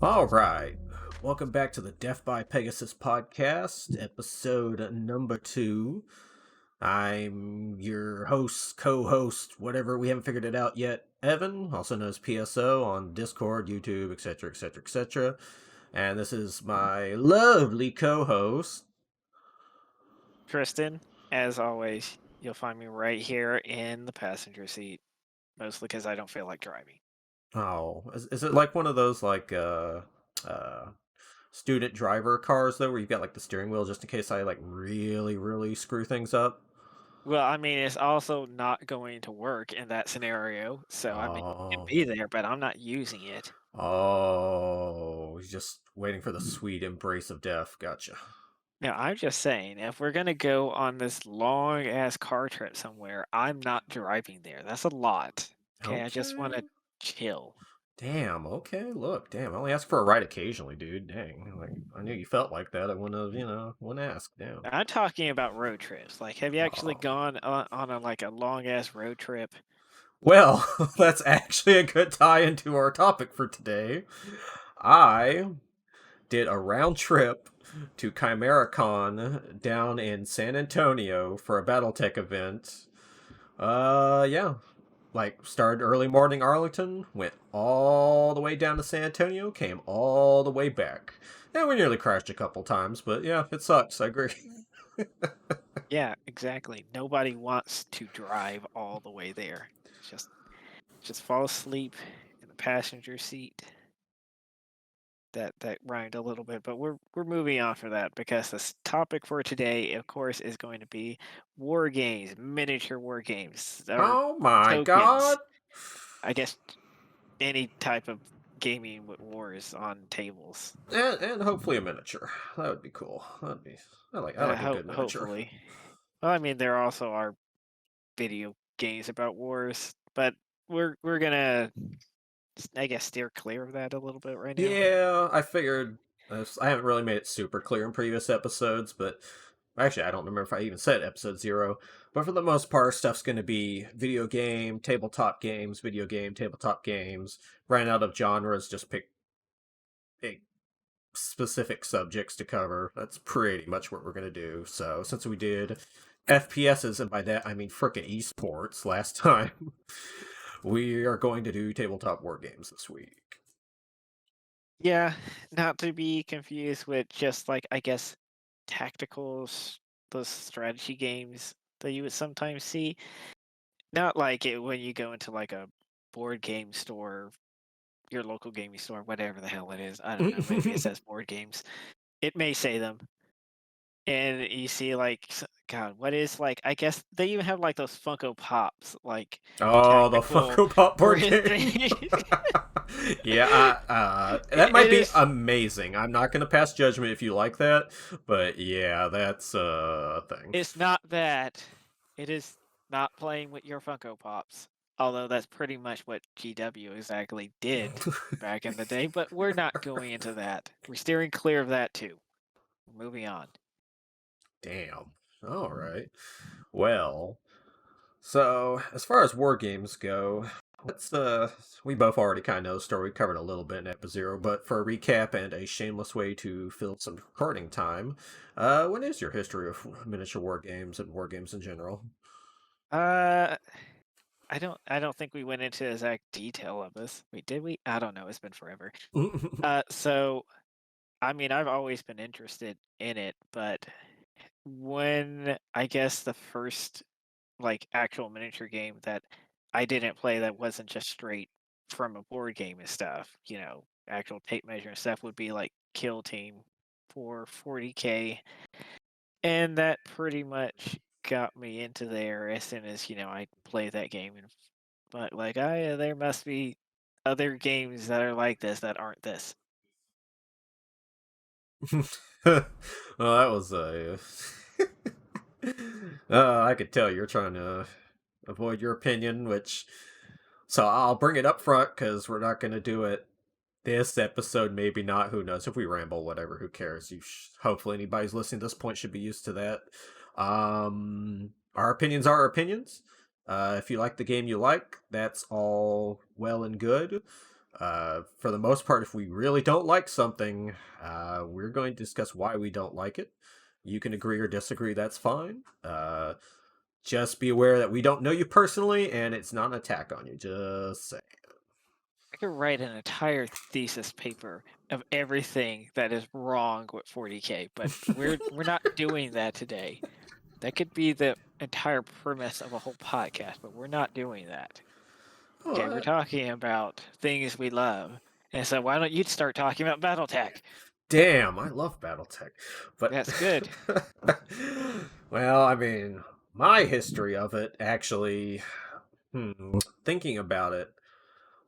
All right. Welcome back to the Death by Pegasus podcast, episode number 2. I'm your host, co-host, whatever. We haven't figured it out yet. Evan, also known as PSO on Discord, YouTube, etc., etc., etc. And this is my lovely co-host. Tristan, as always, you'll find me right here in the passenger seat, mostly because I don't feel like driving. Oh, is it like one of those uh student driver cars though, where you've got like the steering wheel just in case I like really screw things up? Well, I mean, it's also not going to work in that scenario, so I mean, it can Oh. be there, but I'm not using it. Oh, he's just waiting for the sweet embrace of death. Gotcha. Now, I'm just saying, if we're gonna go on this long ass car trip somewhere, I'm not driving there. That's a lot. Okay, I just want Okay. to chill. Damn. Okay. Look. Damn. I only ask for a ride occasionally, dude. Dang. Like I knew you felt like that. I wouldn't have. Wouldn't ask. Damn. I'm talking about road trips. Like, have you actually Oh. gone on a long ass road trip? Well, that's actually a good tie into our topic for today. I did a round trip to ChimeraCon down in San Antonio for a BattleTech event. Yeah, like started early morning Arlington, went all the way down to San Antonio, came all the way back. And we nearly crashed a couple times, but yeah, it sucks. I agree. Yeah, exactly. Nobody wants to drive all the way there. Just fall asleep in the passenger seat. That rhymed a little bit, but we're moving on for that because this topic for today, of course, is going to be war games, miniature war games, or Oh my god. tokens. I guess any type of gaming with wars on tables. And hopefully a miniature. That would be cool. I like a good miniature. Hopefully. Well, I mean, there also are video games about wars, but we're gonna, I guess, steer clear of that a little bit right now. Yeah, I figured I haven't really made it super clear in previous episodes, but actually, I don't remember if I even said episode 0. But for the most part, stuff's going to be video game, tabletop games, video game, tabletop games. Ran out of genres, just pick specific subjects to cover. That's pretty much what we're going to do. So, since we did FPSs, and by that I mean frickin' esports last time, we are going to do tabletop war games this week. Yeah, not to be confused with just like, I guess, tacticals, those strategy games that you would sometimes see. Not like it when you go into like a board game store, your local gaming store, whatever the hell it is. I don't know. Maybe it says board games. It may say them. And you see like, God, what is like, I guess they even have like those Funko Pops, like Oh, the tactical Funko Pop war board game. things. Yeah, that might It be is. amazing. I'm not going to pass judgment if you like that, but yeah, that's a thing. It's not that. It is not playing with your Funko Pops. Although that's pretty much what GW exactly did back in the day, but we're not going into that. We're steering clear of that too. We're moving on. Damn. All right. Well, so as far as war games go, let's we both already kind of know the story. We covered a little bit in Episode 0, but for a recap and a shameless way to fill some recording time, what is your history of miniature war games and war games in general? Uh, I don't think we went into exact detail of this. Wait, did we? I don't know. It's been forever. So I mean, I've always been interested in it, but when I guess the first like actual miniature game that I didn't play that wasn't just straight from a board game and stuff, actual tape measure and stuff would be like Kill Team for 40K. And that pretty much got me into there as soon as, I played that game. But like, there must be other games that are like this that aren't this. Well, that was a. I could tell you're trying to avoid your opinion, which. So I'll bring it up front because we're not going to do it this episode. Maybe not. Who knows? If we ramble, whatever. Who cares? Hopefully, anybody's listening to this point should be used to that. Our opinions are our opinions. If you like the game you like, that's all well and good. For the most part, if we really don't like something, we're going to discuss why we don't like it. You can agree or disagree, that's fine. Just be aware that we don't know you personally, and it's not an attack on you. Just say. I could write an entire thesis paper of everything that is wrong with 40K, but we're not doing that today. That could be the entire premise of a whole podcast, but we're not doing that. Oh, Okay, we're talking about things we love. And so why don't you start talking about BattleTech? damn, I love BattleTech. But, That's good. well, I mean, my history of it actually, thinking about it.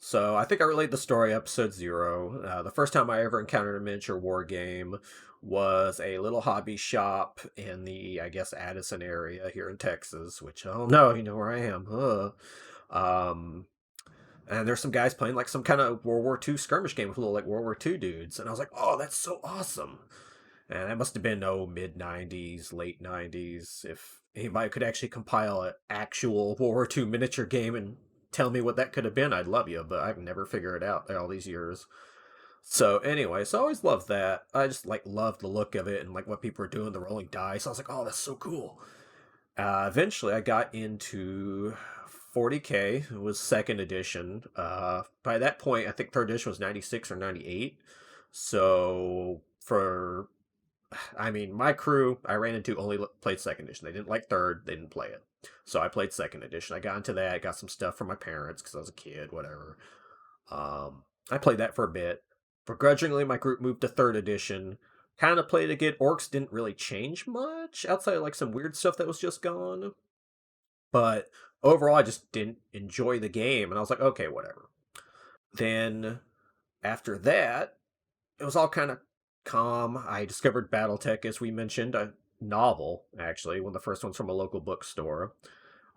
So I think I relayed the story episode zero. The first time I ever encountered a miniature war game was a little hobby shop in the, I guess, Addison area here in Texas, which, oh no, you know where I am. Um, and there's some guys playing like some kind of World War II skirmish game with little like World War II dudes. And I was like, oh, that's so awesome. And that must have been, mid 90s, late 90s. If anybody could actually compile an actual World War II miniature game and tell me what that could have been, I'd love you, but I can never figure it out all these years. So anyway, so I always loved that. I just like loved the look of it and like what people were doing, the rolling dice. I was like, oh, that's so cool. Eventually, I got into 40K. It was second edition. By that point, I think third edition was 96 or 98. So for I mean, my crew I ran into only played second edition. They didn't like third. They didn't play it. So I played second edition. I got into that. Got some stuff from my parents because I was a kid. Whatever. I played that for a bit. Begrudgingly, my group moved to third edition. Kind of played again. Orcs didn't really change much outside of like some weird stuff that was just gone. But overall, I just didn't enjoy the game, and I was like, okay, whatever. Then after that, it was all kind of calm. I discovered BattleTech, as we mentioned, a novel, actually, one of the first ones from a local bookstore.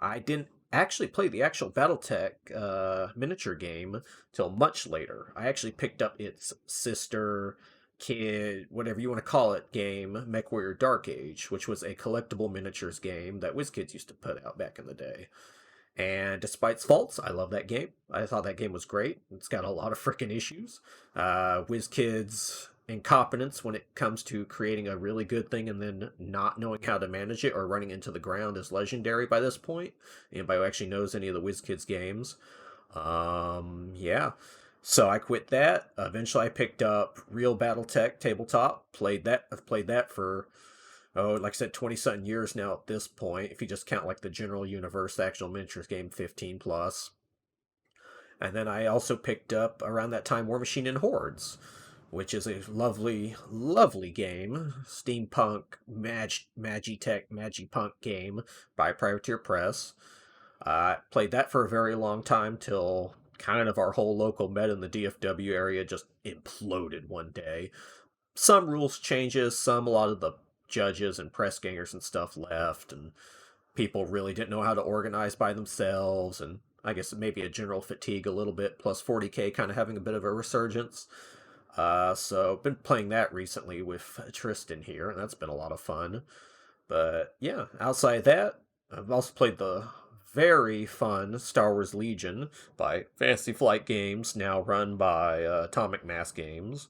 I didn't actually play the actual BattleTech miniature game till much later. I actually picked up its sister, kid, whatever you want to call it, game, Mechwarrior Dark Age, which was a collectible miniatures game that WizKids used to put out back in the day. And despite its faults, I love that game. I thought that game was great. It's got a lot of freaking issues. WizKids' incompetence when it comes to creating a really good thing and then not knowing how to manage it or running into the ground is legendary by this point. Anybody who actually knows any of the WizKids games. Yeah. So I quit that. Eventually, I picked up Real BattleTech tabletop. Played that. I've played that for like I said, 20 something years now at this point, if you just count like the general universe, the actual miniatures game, 15 plus. And then I also picked up around that time War Machine and Hordes, which is a lovely, lovely game. Steampunk, Magitech, Magipunk game by Privateer Press. Played that for a very long time till kind of our whole local meta in the DFW area just imploded one day. Some rules changes, a lot of the judges and press gangers and stuff left, and people really didn't know how to organize by themselves, and I guess maybe a general fatigue a little bit, plus 40K kind of having a bit of a resurgence. So been playing that recently with Tristan here, and that's been a lot of fun. But yeah, outside that, I've also played the very fun Star Wars Legion by Fantasy Flight Games, now run by Atomic Mass Games.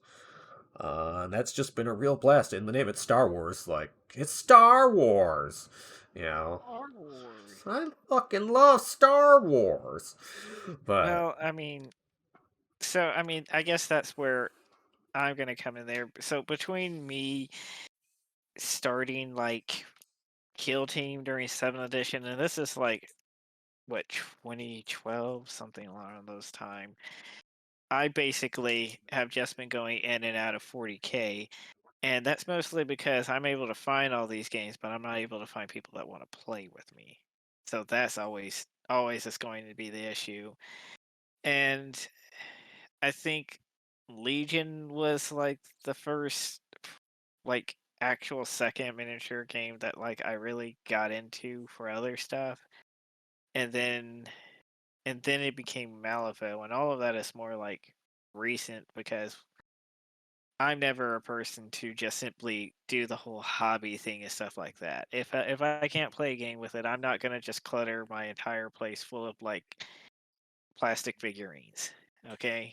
And that's just been a real blast. In the name, it's Star Wars. Like, it's Star Wars. You know, Star Wars. I fucking love Star Wars. But, Well, I guess that's where I'm gonna come in there. So between me starting like Kill Team during 7th edition, and this is like what 2012, something along those time. I basically have just been going in and out of 40K, and that's mostly because I'm able to find all these games, but I'm not able to find people that want to play with me. So that's always is going to be the issue. And I think Legion was like the first like actual second miniature game that like I really got into for other stuff. And then it became Malifaux, and all of that is more like recent because I'm never a person to just simply do the whole hobby thing and stuff like that. If I can't play a game with it, I'm not gonna just clutter my entire place full of like plastic figurines. Okay.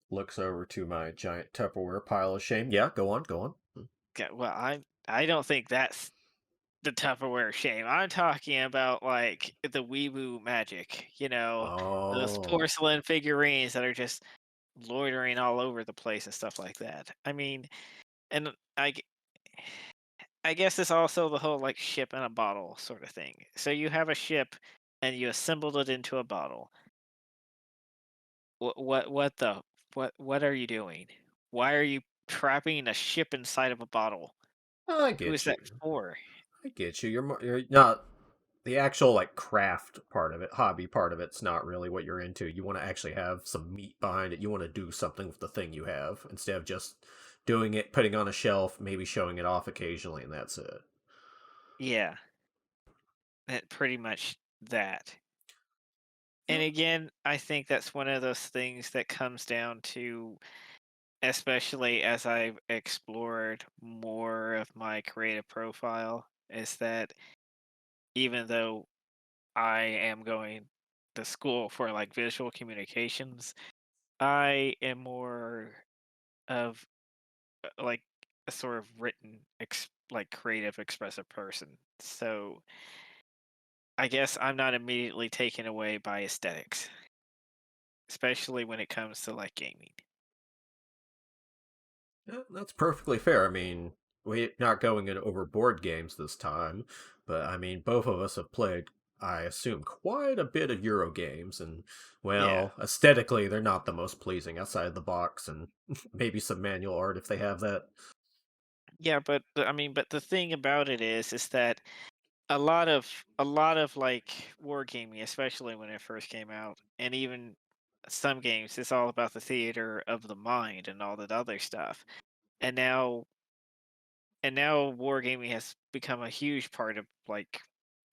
looks over to my giant Tupperware pile of shame. Yeah, go on, go on. Okay, well, I don't think that's the Tupperware shame. I'm talking about like the weeboo magic, those Oh, porcelain figurines that are just loitering all over the place and stuff like that. I mean, and I guess it's also the whole like ship in a bottle sort of thing. So you have a ship and you assembled it into a bottle. What are you doing? Why are you trapping a ship inside of a bottle? I Who is get that you. for? I get you. You're not the actual like craft part of it, hobby part of it's not really what you're into. You want to actually have some meat behind it. You want to do something with the thing you have instead of just doing it, putting on a shelf, maybe showing it off occasionally, and that's it. Yeah, pretty much that. And Yeah. again, I think that's one of those things that comes down to, especially as I've explored more of my creative profile, is that even though I am going to school for like visual communications, I am more of like a sort of like creative, expressive person. So I guess I'm not immediately taken away by aesthetics, especially when it comes to like gaming. Yeah, that's perfectly fair. I mean, we're not going in over board games this time, but I mean, both of us have played, I assume, quite a bit of Euro games, and Yeah. well, aesthetically, they're not the most pleasing outside the box, and maybe some manual art if they have that. Yeah, but I mean, but the thing about it is that a lot of like wargaming, especially when it first came out, and even some games, it's all about the theater of the mind and all that other stuff. And now wargaming has become a huge part of like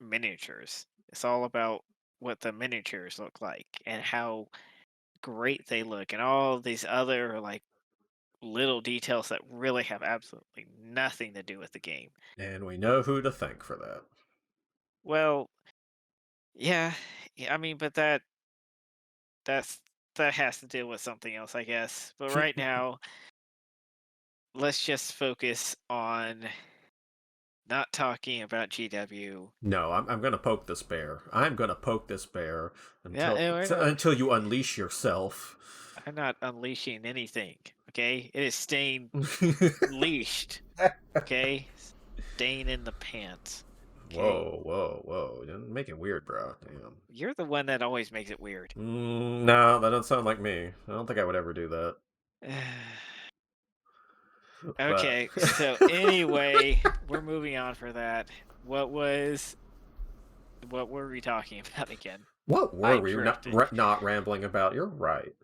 miniatures. It's all about what the miniatures look like and how great they look and all these other like little details that really have absolutely nothing to do with the game. And we know who to thank for that. Well, yeah, yeah, I mean, but that's that has to deal with something else, I guess. But right now, let's just focus on not talking about GW. No, I'm gonna poke this bear. I'm gonna poke this bear Yeah, until and we're not. until you unleash yourself. I'm not unleashing anything. Okay, it is staying leashed. Okay, staying in the pants. Okay, Whoa, whoa, whoa! You're making weird, bro. Damn. you're the one that always makes it weird. No, that doesn't sound like me. I don't think I would ever do that. But Okay, so anyway, we're moving on for that. What was what were we talking about again? what were I we drifted. not rambling about? You're right.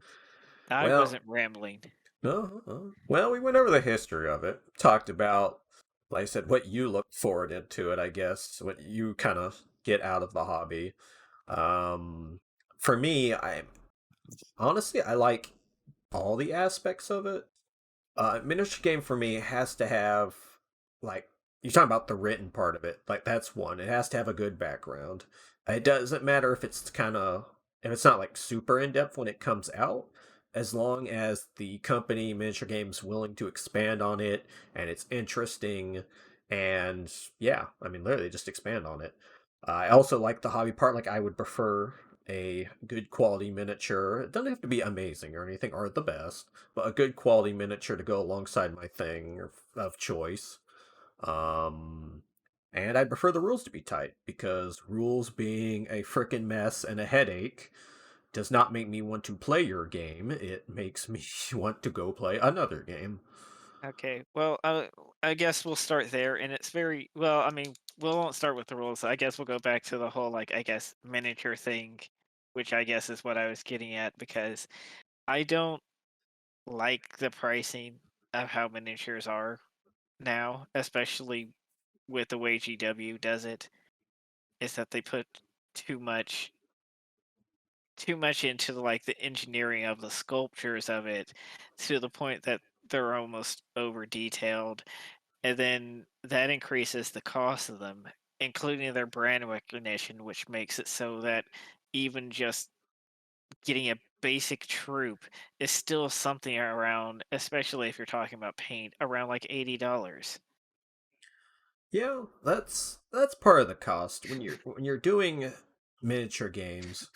I Well, wasn't rambling. no, well, we went over the history of it. Talked about, like I said, what you look forward into it. I guess what you kind of get out of the hobby. Um, for me, I honestly I like all the aspects of it. Miniature game for me has to have like you're talking about the written part of it. Like that's one. It has to have a good background. It doesn't matter if it's kind of if it's not like super in depth when it comes out, as long as the company miniature game's willing to expand on it and it's interesting. And yeah, I mean literally just expand on it. I also like the hobby part. Like I would prefer a good quality miniature. It doesn't have to be amazing or anything or the best, but a good quality miniature to go alongside my thing of choice. Um, and I'd prefer the rules to be tight because rules being a frickin' mess and a headache does not make me want to play your game. It makes me want to go play another game. Okay, well, I guess we'll start there, and it's very well. I mean, we won't start with the rules. I guess we'll go back to the whole like I guess miniature thing, which I guess is what I was getting at because I don't like the pricing of how miniatures are now, especially with the way GW does it. Is that they put too much too much into like the engineering of the sculptures of it to the point that they're almost over detailed, and then that increases the cost of them, including their brand recognition, which makes it so that even just getting a basic troop is still something around, especially if you're talking about paint, around like $80. Yeah, that's part of the cost when you're doing miniature games.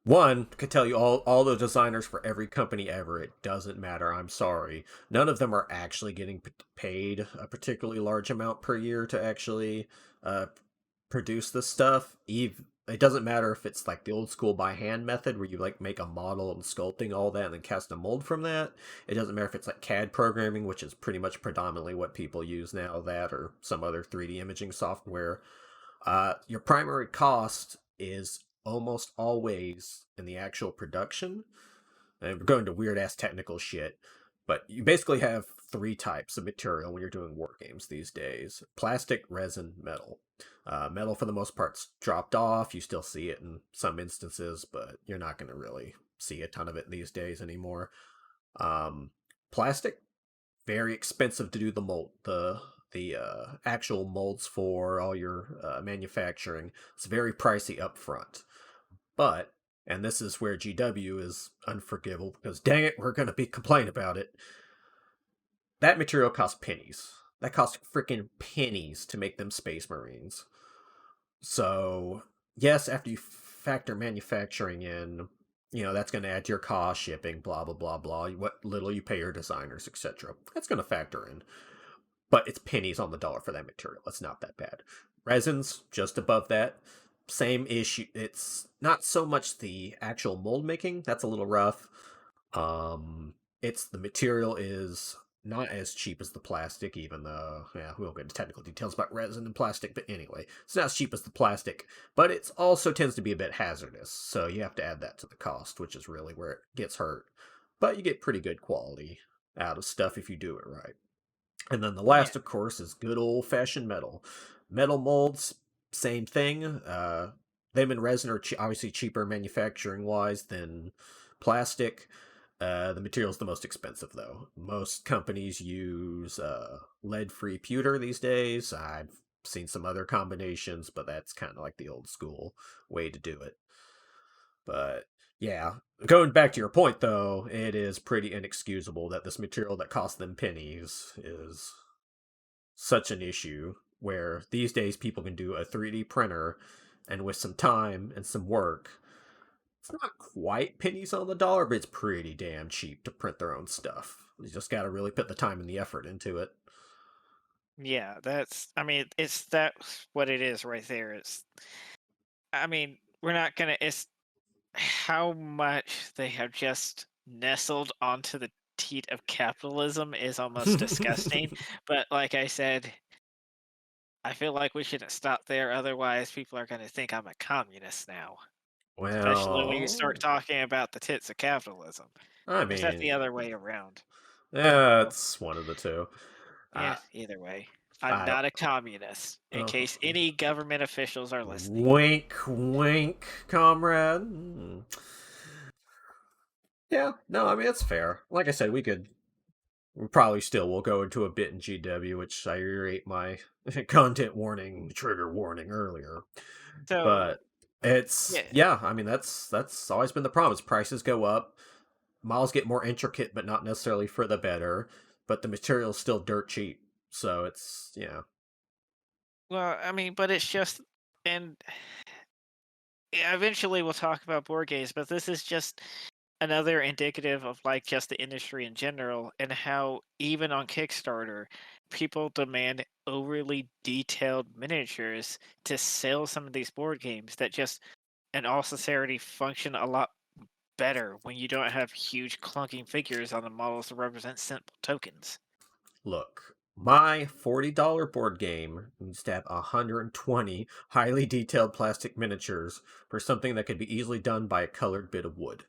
One could tell you all the designers for every company ever. It doesn't matter. I'm sorry. None of them are actually getting paid a particularly large amount per year to actually uh, produce this stuff. It doesn't matter if it's like the old school by hand method where you like make a model and sculpting all that and then cast a mold from that. It doesn't matter if it's like CAD programming, which is pretty much predominantly what people use now, that or some other 3D imaging software. Your primary cost is almost always in the actual production, and we're going to weird ass technical shit, but you basically have three types of material when you're doing war games these days: plastic, resin, metal. Metal, for the most part's dropped off. You still see it in some instances, but you're not going to really see a ton of it these days anymore. Um, Plastic, very expensive to do the actual molds for all your manufacturing. It's very pricey up front. But, and this is where GW is unforgivable because dang it, we're going to be complaining about it. That material costs pennies. That costs freaking pennies to make them Space Marines. So, yes, after you factor manufacturing in, that's going to add to your cost, shipping, blah, blah, blah, blah, what little you pay your designers, etc. That's going to factor in. But it's pennies on the dollar for that material. It's not that bad. Resins, just above that. Same issue. It's not so much the actual mold making, that's a little rough. It's the material is not as cheap as the plastic, even though, yeah, we won't get into technical details about resin and plastic, but anyway, it's not as cheap as the plastic, but it also tends to be a bit hazardous, so you have to add that to the cost, which is really where it gets hurt. But you get pretty good quality out of stuff if you do it right. And then the Yeah. last, of course, is good old fashioned metal. Metal molds, same thing. Them and resin are obviously cheaper manufacturing wise than plastic. The material's the most expensive, though. Most companies use lead free pewter these days. I've seen some other combinations, but that's kind of like the old school way to do it. But yeah, going back to your point though, it is pretty inexcusable that this material that cost them pennies is such an issue where these days people can do a 3D printer and with some time and some work, it's not quite pennies on the dollar, but it's pretty damn cheap to print their own stuff. You just got to really put the time and the effort into it. Yeah, I mean, that's what it is right there. I mean, we're not gonna, it's how much they have just nestled onto the teat of capitalism is almost disgusting. But like I said, I feel like we shouldn't stop there. Otherwise, people are gonna think I'm a communist now. Especially when you start Well, talking about the tits of capitalism. I Or is that the mean, other way around? yeah, Well, it's one of the two. yeah, Uh, either way. I'm I don't. not a communist, in Uh, case any government officials are listening. Wink, wink, comrade. Yeah, no, I mean it's fair. Like I said, we probably still will go into a bit in GW, which I reiterate my content warning, trigger warning earlier. So, But it's yeah. yeah, I mean that's always been the problem. Is prices go up, models get more intricate, but not necessarily for the better. But the material's still dirt cheap, so it's yeah. Well, I mean, but it's just, and yeah, eventually we'll talk about board games, but this is just another indicative of like just the industry in general and how even on Kickstarter, people demand overly detailed miniatures to sell some of these board games that just, in all sincerity, function a lot better when you don't have huge clunking figures on the models to represent simple tokens. Look, my $40 board game needs to have 120 highly detailed plastic miniatures for something that could be easily done by a colored bit of wood.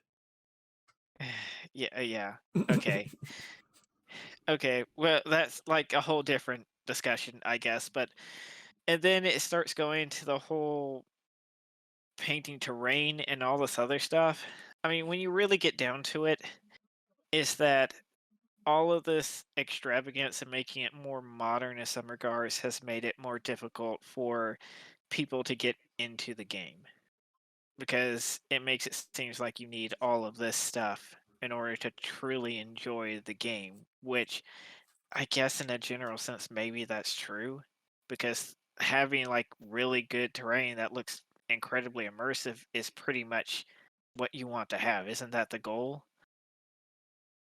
Yeah, yeah. Okay. Okay. Well, that's like a whole different discussion, I guess. But and then it starts going to the whole painting terrain and all this other stuff. I mean, when you really get down to it, is that all of this extravagance and making it more modern in some regards has made it more difficult for people to get into the game. because it makes it seems like you need all of this stuff in order to truly enjoy the game, which I guess in a general sense maybe that's true because having like really good terrain that looks incredibly immersive is pretty much what you want to have. Isn't that the goal?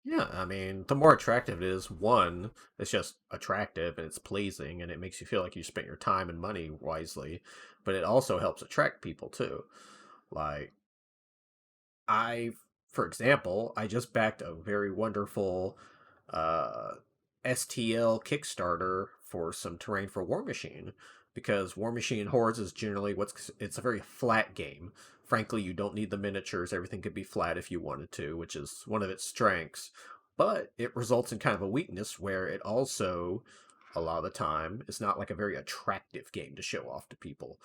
Yeah, I mean, the more attractive it is, one, it's just attractive and it's pleasing and it makes you feel like you spent your time and money wisely, but it also helps attract people too. Like, I, for example, I just backed a very wonderful uh, STL Kickstarter for some terrain for War Machine because War Machine Hordes is generally it's a very flat game. Frankly, you don't need the miniatures; everything could be flat if you wanted to, which is one of its strengths. But it results in kind of a weakness where it also, a lot of the time, is not like a very attractive game to show off to people.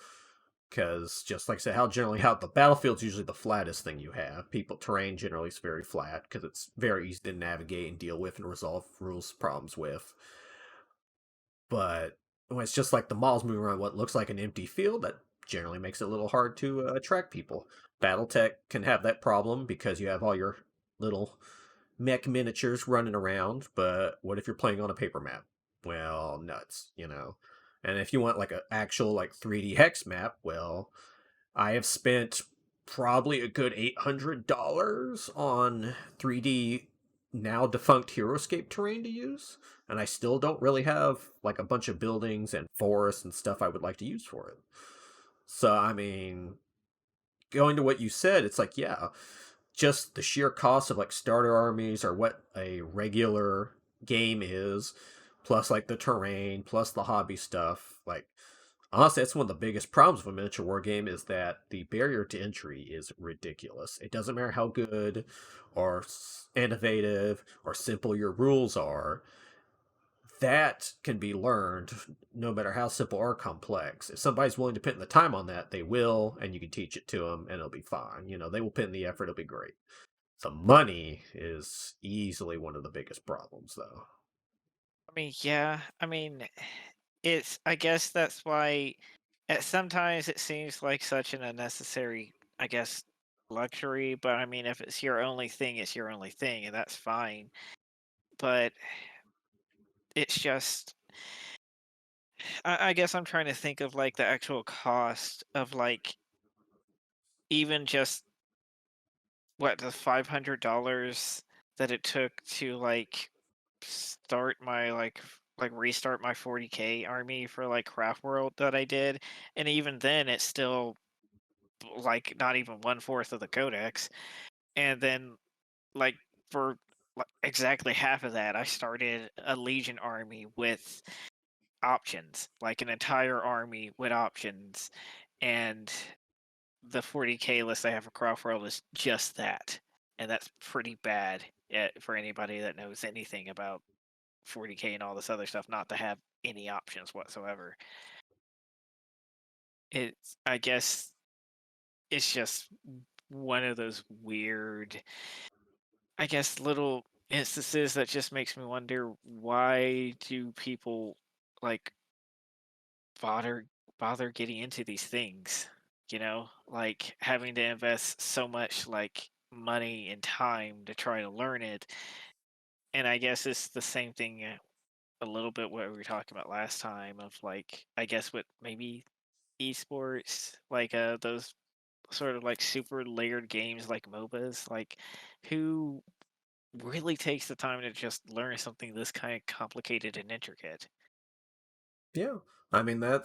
Because just like I said, how the battlefield's usually the flattest thing you have. People terrain generally is very flat because it's very easy to navigate and deal with and resolve rules problems with. But when it's just like the malls moving around what looks like an empty field, that generally makes it a little hard to attract people. BattleTech can have that problem because you have all your little mech miniatures running around. But what if you're playing on a paper map? Well, nuts, you know. And if you want like an actual like 3D hex map, well, I have spent probably a good $800 on 3D now defunct Heroescape terrain to use, and I still don't really have like a bunch of buildings and forests and stuff I would like to use for it. So, I mean, going to what you said, it's like, yeah, just the sheer cost of like starter armies or what a regular game is, plus like the terrain, plus the hobby stuff, like honestly, that's one of the biggest problems of a miniature war game is that the barrier to entry is ridiculous. It doesn't matter how good or innovative or simple your rules are. That can be learned no matter how simple or complex. If somebody's willing to put in the time on that, they will, and you can teach it to them, and it'll be fine. You know, they will put in the effort, it'll be great. The money is easily one of the biggest problems, though. I mean, yeah. I mean, it's I guess that's why sometimes it seems like such an unnecessary, I guess, luxury, but I mean, if it's your only thing, it's your only thing, and that's fine. But it's just I guess I'm trying to think of like the actual cost of like even just what the $500 that it took to like start my like restart my 40K army for like Craft World that I did, and even then it's still like not even one fourth of the codex. And then like for exactly half of that, I started a Legion army with options, like an entire army with options, and the 40K list I have for Craft World is just that, and that's pretty bad for anybody that knows anything about 40K and all this other stuff, not to have any options whatsoever. It's I guess it's just one of those weird, I guess, little instances that just makes me wonder why do people like bother bother getting into these things, like having to invest so much like money and time to try to learn it. And I guess it's the same thing, a little bit what we were talking about last time of like I guess with maybe esports, like those sort of like super layered games like MOBAs, like who really takes the time to just learn something this kind of complicated and intricate? Yeah. I mean, that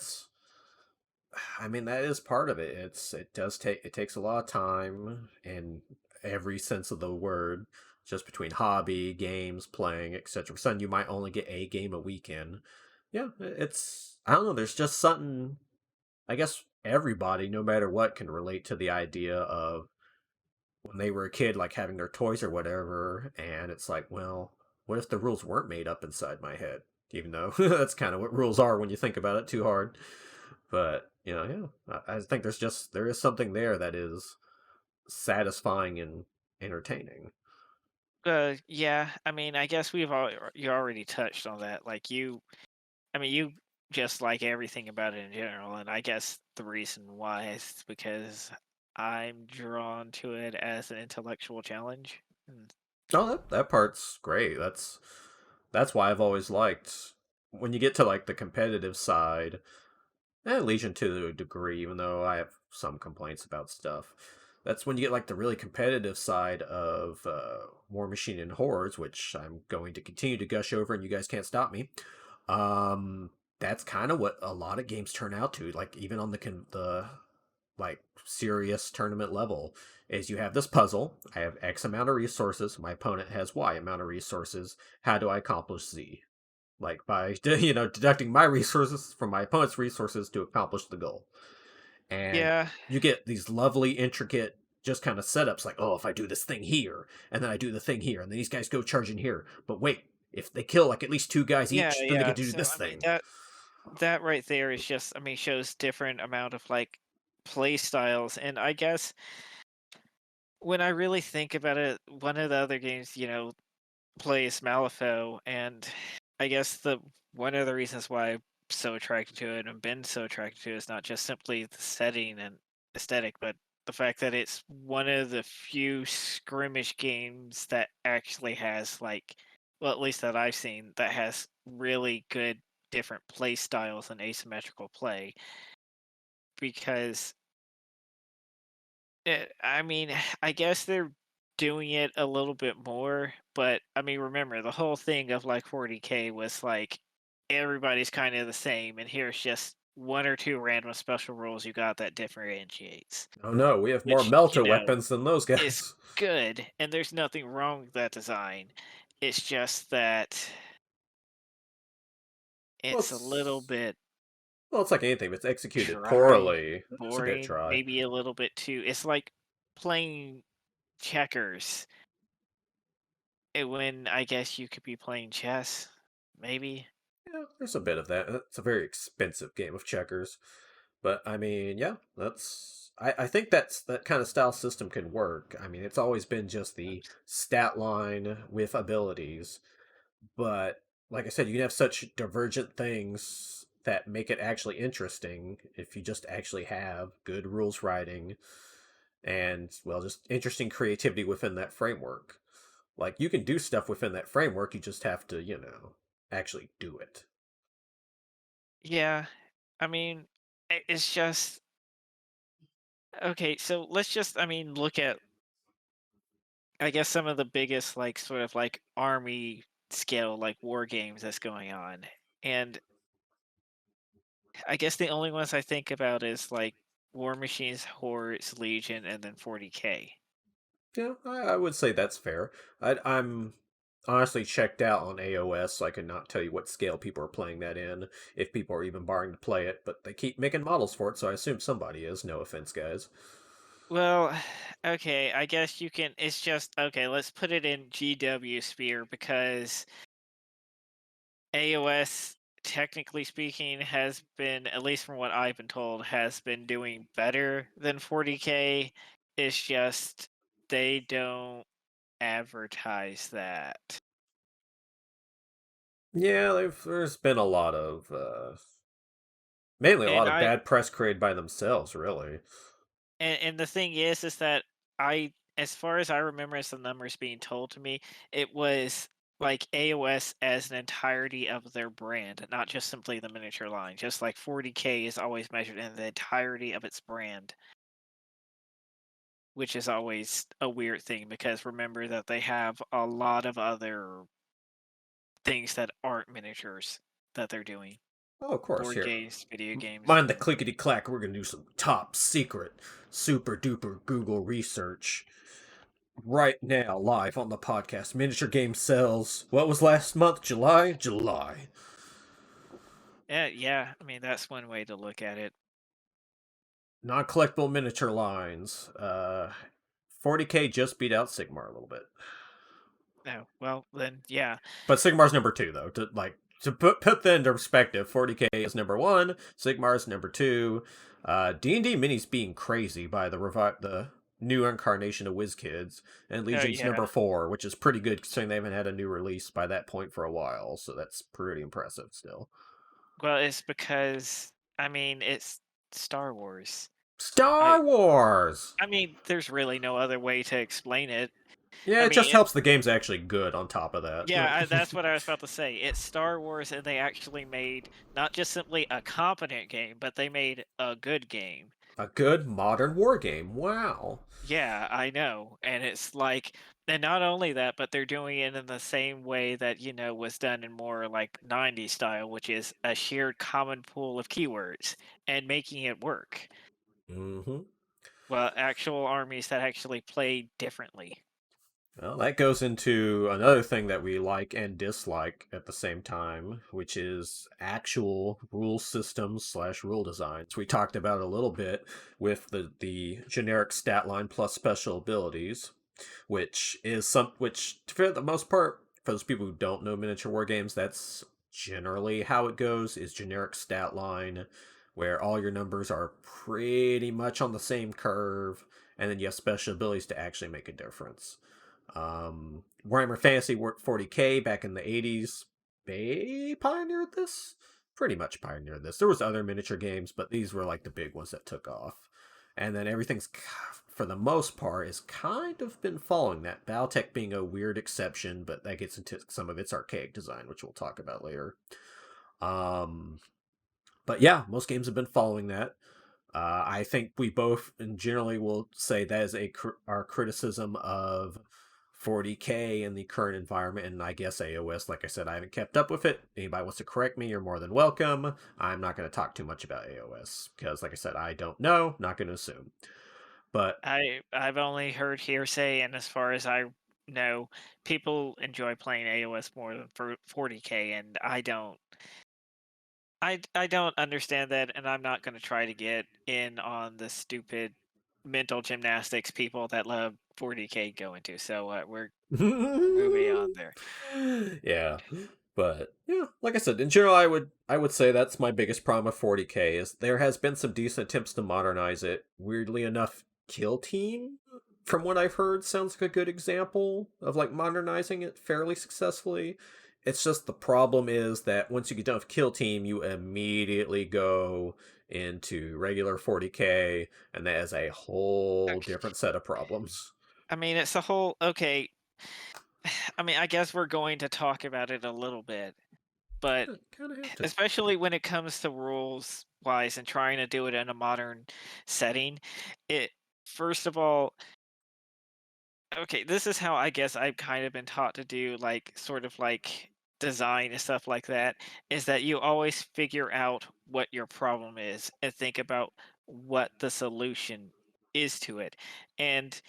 is part of it. It takes a lot of time in every sense of the word, just between hobby, games, playing, etc. For some, you might only get a game a weekend. Yeah, it's I don't know. There's just something. I guess everybody, no matter what, can relate to the idea of when they were a kid, like having their toys or whatever, and it's like, well, what if the rules weren't made up inside my head? Even though that's kind of what rules are when you think about it too hard. But yeah, I think there is something there that is satisfying and entertaining. Yeah, I mean, I guess you already touched on that. Like I mean, you just like everything about it in general, and I guess the reason why is because I'm drawn to it as an intellectual challenge. Mm. Oh, that part's great. That's why I've always liked when you get to like the competitive side. And Legion to a degree, even though I have some complaints about stuff. That's when you get like the really competitive side of War Machine and Hordes, which I'm going to continue to gush over, and you guys can't stop me. That's kind of what a lot of games turn out to. Like even on the like serious tournament level, is you have this puzzle. I have X amount of resources. My opponent has Y amount of resources. How do I accomplish Z? Like by deducting my resources from my opponent's resources to accomplish the goal. And Yeah, you get these lovely intricate just kind of setups like, oh, if I do this thing here and then I do the thing here and then these guys go charging here, but wait, if they kill like at least two guys yeah, each, then they yeah. get to do So this I mean thing. that right there is just, I mean, shows different amount of like play styles. And I guess when I really think about it, one of the other games, plays Malifaux, and I guess the one of the reasons why I'm so attracted to it and been so attracted to it is not just simply the setting and aesthetic, but the fact that it's one of the few skirmish games that actually has like, well, at least that I've seen, that has really good different play styles and asymmetrical play. Because I mean, I guess they're doing it a little bit more, but I mean, remember the whole thing of like 40K was like everybody's kind of the same, and here's just one or two random special rules you got that differentiates, Oh no, we have more which Melta weapons than those is guys. good, and there's nothing wrong with that design. It's just that Well, it's a little bit it's like anything. If it's executed dry, poorly, it's a bit boring, dry. maybe a little bit too. It's like playing checkers. When I guess you could be playing chess, maybe? Yeah, there's a bit of that. It's a very expensive game of checkers. But I mean, yeah, I think that kind of style system can work. I mean, it's always been just the stat line with abilities, but like I said, you can have such divergent things that make it actually interesting if you just actually have good rules writing and well, just interesting creativity within that framework. Like you can do stuff within that framework, you just have to, actually do it. Yeah, I mean, it's just okay, so let's just, I mean, look at, I guess, some of the biggest, like, sort of like army scale, like war games that's going on. And I guess the only ones I think about is like War Machines, Hordes, Legion, and then 40K. Yeah, I would say that's fair. I'm honestly checked out on AOS, so I could not tell you what scale people are playing that in, if people are even bothering to play it, but they keep making models for it, so I assume somebody is. No offense, guys. Well, okay, I guess you can, it's just, okay, let's put it in GW sphere because AOS, technically speaking, has been, at least from what I've been told, has been doing better than 40K. It's just they don't advertise that. Yeah, there's been a lot of, mainly a lot And of I bad press created by themselves, really. and the thing is that as far as I remember as the numbers being told to me, it was like AOS as an entirety of their brand, not just simply the miniature line. Just like 40K is always measured in the entirety of its brand. Which is always a weird thing because remember that they have a lot of other things that aren't miniatures that they're doing. Oh, of course, Board here. games, video games. Mind the clickety clack, we're gonna do some top secret, super duper Google research right now, live on the podcast. Miniature game sales. What was last month? July? July. Yeah, yeah. I mean, that's one way to look at it. Non collectible miniature lines. 40K just beat out Sigmar a little bit. Oh, well, then, yeah. But Sigmar's number two, though. To put that into perspective, 40K is number one, Sigmar's number two. D&D Mini's being crazy by the new incarnation of WizKids, and Oh, Legion's yeah. number four, which is pretty good considering they haven't had a new release by that point for a while, so that's pretty impressive still. Well, it's because, I mean, it's Star Wars. I Star Wars. I mean, there's really no other way to explain it. Yeah, I it just mean, helps the game's actually good on top of that. yeah, that's what I was about to say. It's Star Wars, and they actually made not just simply a competent game, but they made a good game. A good modern war game. Wow. Yeah, I know. And it's like, and not only that, but they're doing it in the same way that, was done in more like 90s style, which is a shared common pool of keywords and making it work. Hmm. Well, actual armies that actually play differently. Well, that goes into another thing that we like and dislike at the same time, which is actual rule systems slash rule designs. We talked about a little bit with the generic stat line plus special abilities, which for the most part, for those people who don't know miniature war games, that's generally how it goes, is generic stat line, where all your numbers are pretty much on the same curve, and then you have special abilities to actually make a difference. Warhammer Fantasy 40K back in the 80s, they pioneered this. Pretty much pioneered this. There was other miniature games, but these were like the big ones that took off. And then everything's, for the most part, is kind of been following that. Battletech being a weird exception, but that gets into some of its archaic design, which we'll talk about later. Um, but yeah, most games have been following that. I think we both, and generally, will say that is our criticism of 40K in the current environment, and I guess AOS. Like I said, I haven't kept up with it. Anybody wants to correct me, you're more than welcome. I'm not going to talk too much about AOS because, like I said, I don't know. Not going to assume. But I've only heard hearsay, and as far as I know, people enjoy playing AOS more than for 40K, and I don't understand that, and I'm not going to try to get in on the stupid mental gymnastics people that love 40K go into. So we're moving on there. yeah, but yeah, like I said, in general, I would say that's my biggest problem with 40K is there has been some decent attempts to modernize it. Weirdly enough, Kill Team, from what I've heard, sounds like a good example of like modernizing it fairly successfully. It's just the problem is that once you get done with Kill Team, you immediately go into regular 40K, and that is a whole Okay. different set of problems. I mean, it's a whole okay. I mean, I guess we're going to talk about it a little bit, but Kind of have to. especially when it comes to rules wise and trying to do it in a modern setting, it first of all, okay, this is how I guess I've kind of been taught to do like sort of like design and stuff like that is that you always figure out what your problem is and think about what the solution is to it. And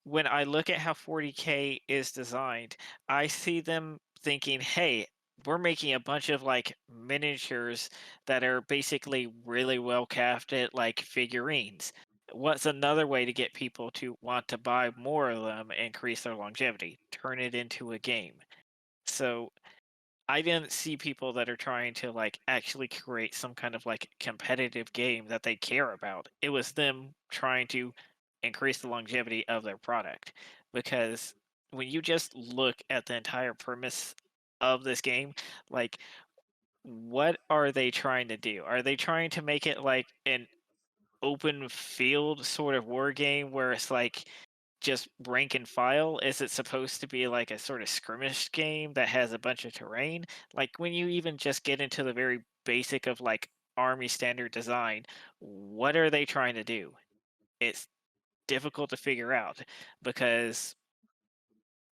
when I look at how 40K is designed, I see them thinking, hey, we're making a bunch of like miniatures that are basically really well crafted, like figurines. What's another way to get people to want to buy more of them and increase their longevity? Turn it into a game. So I didn't see people that are trying to like actually create some kind of like competitive game that they care about. It was them trying to increase the longevity of their product. Because when you just look at the entire premise of this game, like what are they trying to do? Are they trying to make it like an open field sort of war game where it's like just rank and file? Is it supposed to be like a sort of skirmish game that has a bunch of terrain? Like when you even just get into the very basic of like army standard design, what are they trying to do? It's difficult to figure out because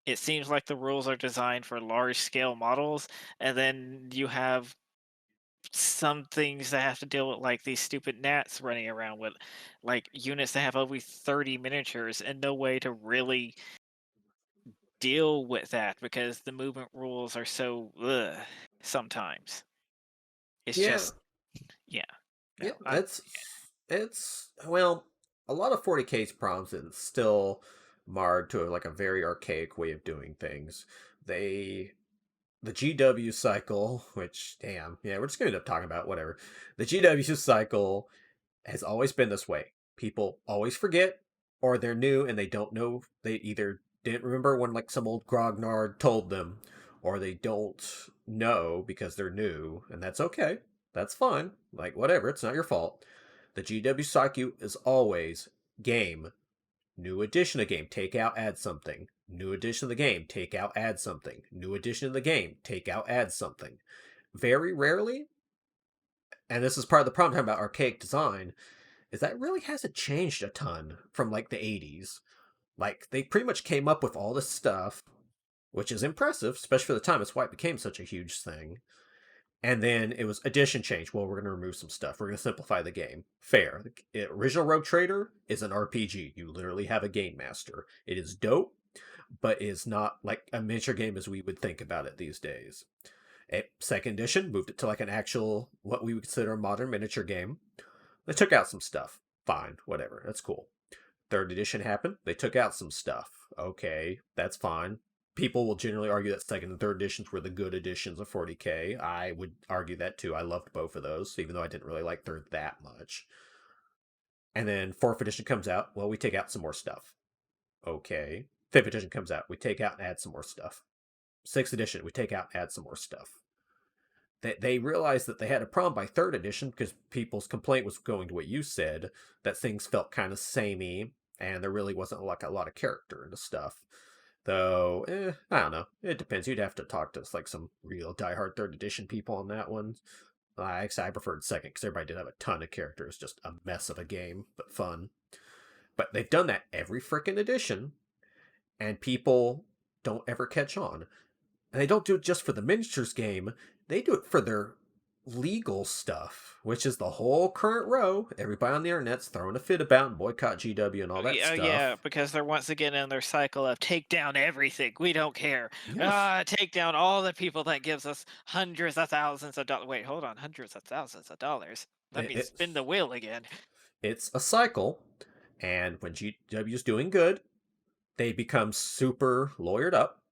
it seems like the rules are designed for large scale models, and then you have some things that have to deal with like these stupid gnats running around with like units that have over 30 miniatures and no way to really deal with that because the movement rules are so sometimes. It's Yeah, just yeah. No, yeah, I'm it's well, a lot of 40K's problems is still marred to like a very archaic way of doing things. They the GW cycle, which damn, yeah, we're just gonna end up talking about whatever. The GW cycle has always been this way. People always forget, or they're new and they don't know. They either didn't remember when like some old grognard told them, or they don't know because they're new, and that's okay. That's fine. Like whatever, it's not your fault. The GW cycle is always game, new edition of game, take out, add something. New edition of the game, take out, add something. New edition of the game, take out, add something. Very rarely, and this is part of the problem about archaic design, is that really hasn't changed a ton from like the 80s. Like, they pretty much came up with all this stuff, which is impressive, especially for the time. It's why it became such a huge thing. And then it was edition change. Well, we're going to remove some stuff. We're going to simplify the game. Fair. The original Rogue Trader is an RPG. You literally have a game master. It is dope, but is not like a miniature game as we would think about it these days. Second edition moved it to like an actual, what we would consider a modern miniature game. They took out some stuff. Fine, whatever. That's cool. Third edition happened. They took out some stuff. Okay, that's fine. People will generally argue that second and third editions were the good editions of 40k. I would argue that too. I loved both of those, even though I didn't really like third that much. And then fourth edition comes out. Well, we take out some more stuff. Okay. Fifth edition comes out. We take out and add some more stuff. Sixth edition, we take out and add some more stuff. They realized that they had a problem by third edition because people's complaint was going to what you said, that things felt kind of samey and there really wasn't like a lot of character into stuff. Though, I don't know. It depends. You'd have to talk to like some real diehard third edition people on that one. Actually, I preferred second because everybody did have a ton of characters. Just a mess of a game, but fun. But they've done that every freaking edition, and people don't ever catch on. And they don't do it just for the miniatures game, they do it for their legal stuff, which is the whole current row. Everybody on the internet's throwing a fit about and boycott GW and all that Yeah, yeah, stuff. because they're once again in their cycle of take down everything. We don't care. Yeah. Take down all the people that gives us hundreds of thousands of dollars. Wait, hold on, hundreds of thousands of dollars. Let It, me it, spin the wheel again. it's a cycle, and when GW's doing good, they become super lawyered up,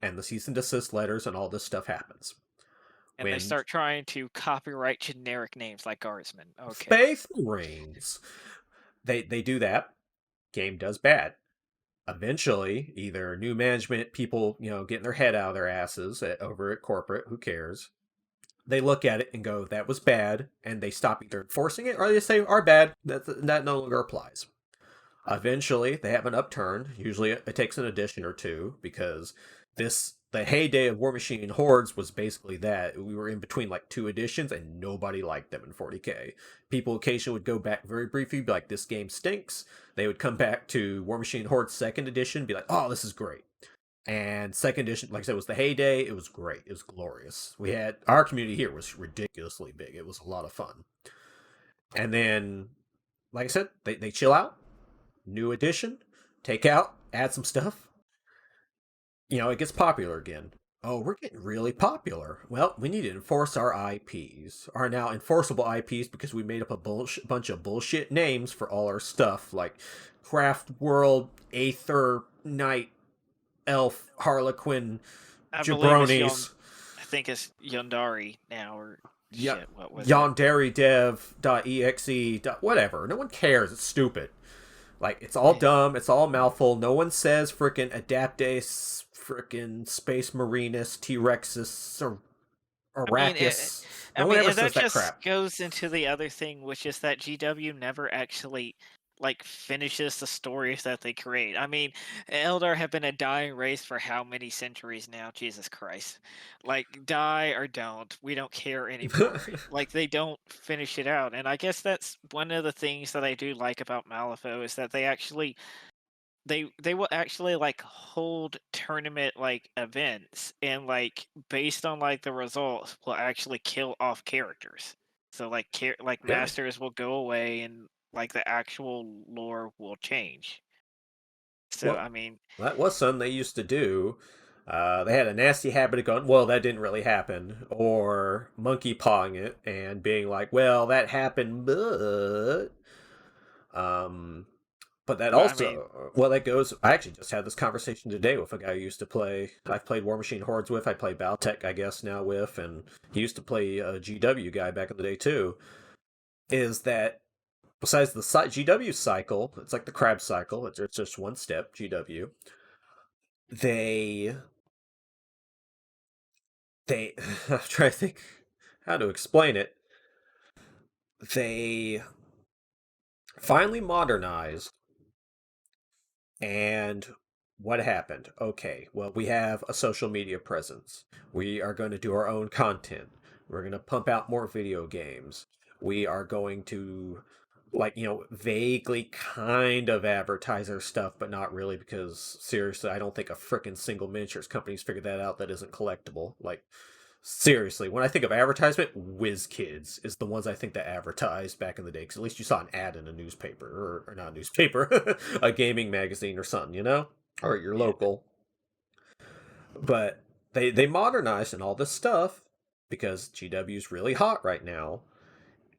and the cease and desist letters and all this stuff happens. And they When start trying to copyright generic names like Guardsman. Okay. Faith rings, they do that. Game does bad. Eventually, either new management, people, getting their head out of their asses over at corporate, who cares? They look at it and go, that was bad, and they stop either enforcing it or they say, our bad, that no longer applies. Eventually, they have an upturn. Usually, it takes an edition or two because the heyday of War Machine Hordes was basically that. We were in between like two editions and nobody liked them in 40k. People occasionally would go back very briefly, be like, this game stinks. They would come back to War Machine Hordes second edition, be like, oh, this is great. And second edition, like I said, was the heyday. It was great. It was glorious. We had our community here was ridiculously big. It was a lot of fun. And then, like I said, they chill out. New edition, take out, add some stuff. It gets popular again. Oh, we're getting really popular. Well, we need to enforce our IPs, our now enforceable IPs, because we made up a bunch of bullshit names for all our stuff, like Craft World, Aether, Knight, Elf, Harlequin, I believe it's Jabronis, I think it's Yondari now or yeah, shit, what was it? YondaryDev.exe, whatever. No one cares. It's stupid. Like, it's all dumb. It's all mouthful. No one says frickin' Adaptes, frickin' Space Marinus, T-Rexus, or I mean, Arrakis. I No one mean, ever and says that that just crap. goes into the other thing, which is that GW never actually like finishes the stories that they create. I mean, Eldar have been a dying race for how many centuries now? Jesus Christ. Like, die or don't. We don't care anymore. Like, they don't finish it out. And I guess that's one of the things that I do like about Malifaux is that they will actually like hold tournament like events and like based on like the results will actually kill off characters. So like Yeah. masters will go away and like the actual lore will change. So Well, I mean, that was something they used to do. They had a nasty habit of going, well, that didn't really happen, or monkey pawing it and being like, well, that happened, but um, but that but I mean, also, well, that goes. I actually just had this conversation today with a guy who used to play. I've played War Machine Hordes with. I play Battletech, I guess now with, and he used to play a GW guy back in the day too. Is that besides the GW cycle, it's like the crab cycle. It's just one step GW. They they I'm trying to think how to explain it. They finally modernized. And what happened? Okay, well, we have a social media presence. We are going to do our own content. We're going to pump out more video games. We are going to, like, vaguely kind of advertise our stuff, but not really because, seriously, I don't think a frickin' single miniatures company's figured that out that isn't collectible. Like, seriously, when I think of advertisement, WizKids is the ones I think that advertised back in the day. Because at least you saw an ad in a newspaper, or not a newspaper, a gaming magazine or something, or your Yeah. local. But they modernized and all this stuff because GW's really hot right now.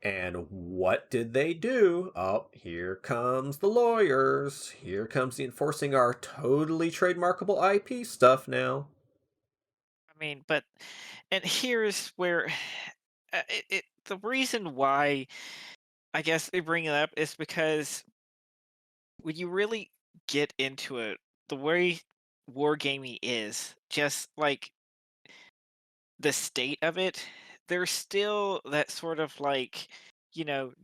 And what did they do? Oh, here comes the lawyers. Here comes the enforcing our totally trademarkable IP stuff now. I mean, but and here's where the reason why I guess they bring it up is because when you really get into it, the way wargaming is, just like the state of it, there's still that sort of like,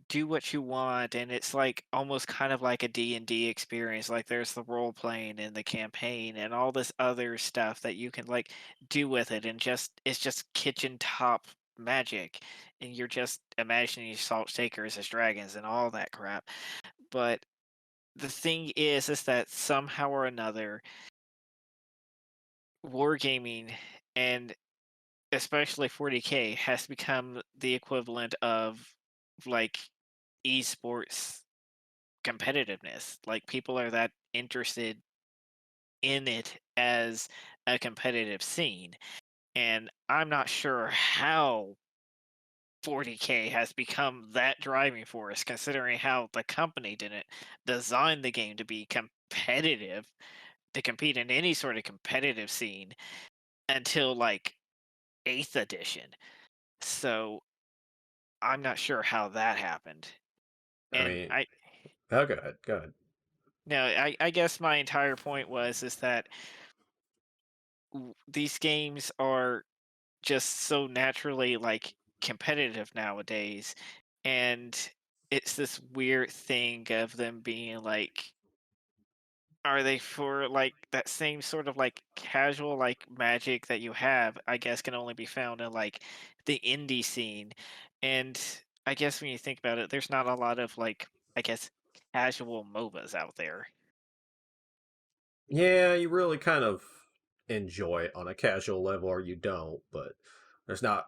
do what you want, and it's like almost kind of like a D&D experience. Like there's the role playing and the campaign and all this other stuff that you can like do with it, and just it's just kitchen top magic, and you're just imagining salt shakers as dragons and all that crap. But the thing is that somehow or another, wargaming, and especially 40K, has become the equivalent of like esports competitiveness. Like people are that interested in it as a competitive scene. And I'm not sure how 40K has become that driving force, considering how the company didn't design the game to be competitive, to compete in any sort of competitive scene until like 8th edition. So I'm not sure how that happened. I And mean, oh, go ahead, go ahead. no, I guess my entire point is that these games are just so naturally like competitive nowadays, and it's this weird thing of them being like, are they for like that same sort of like casual like magic that you have, I guess, can only be found in like the indie scene. And I guess when you think about it, there's not a lot of like, I guess, casual MOBAs out there. Yeah, you really kind of enjoy it on a casual level, or you don't. But there's not.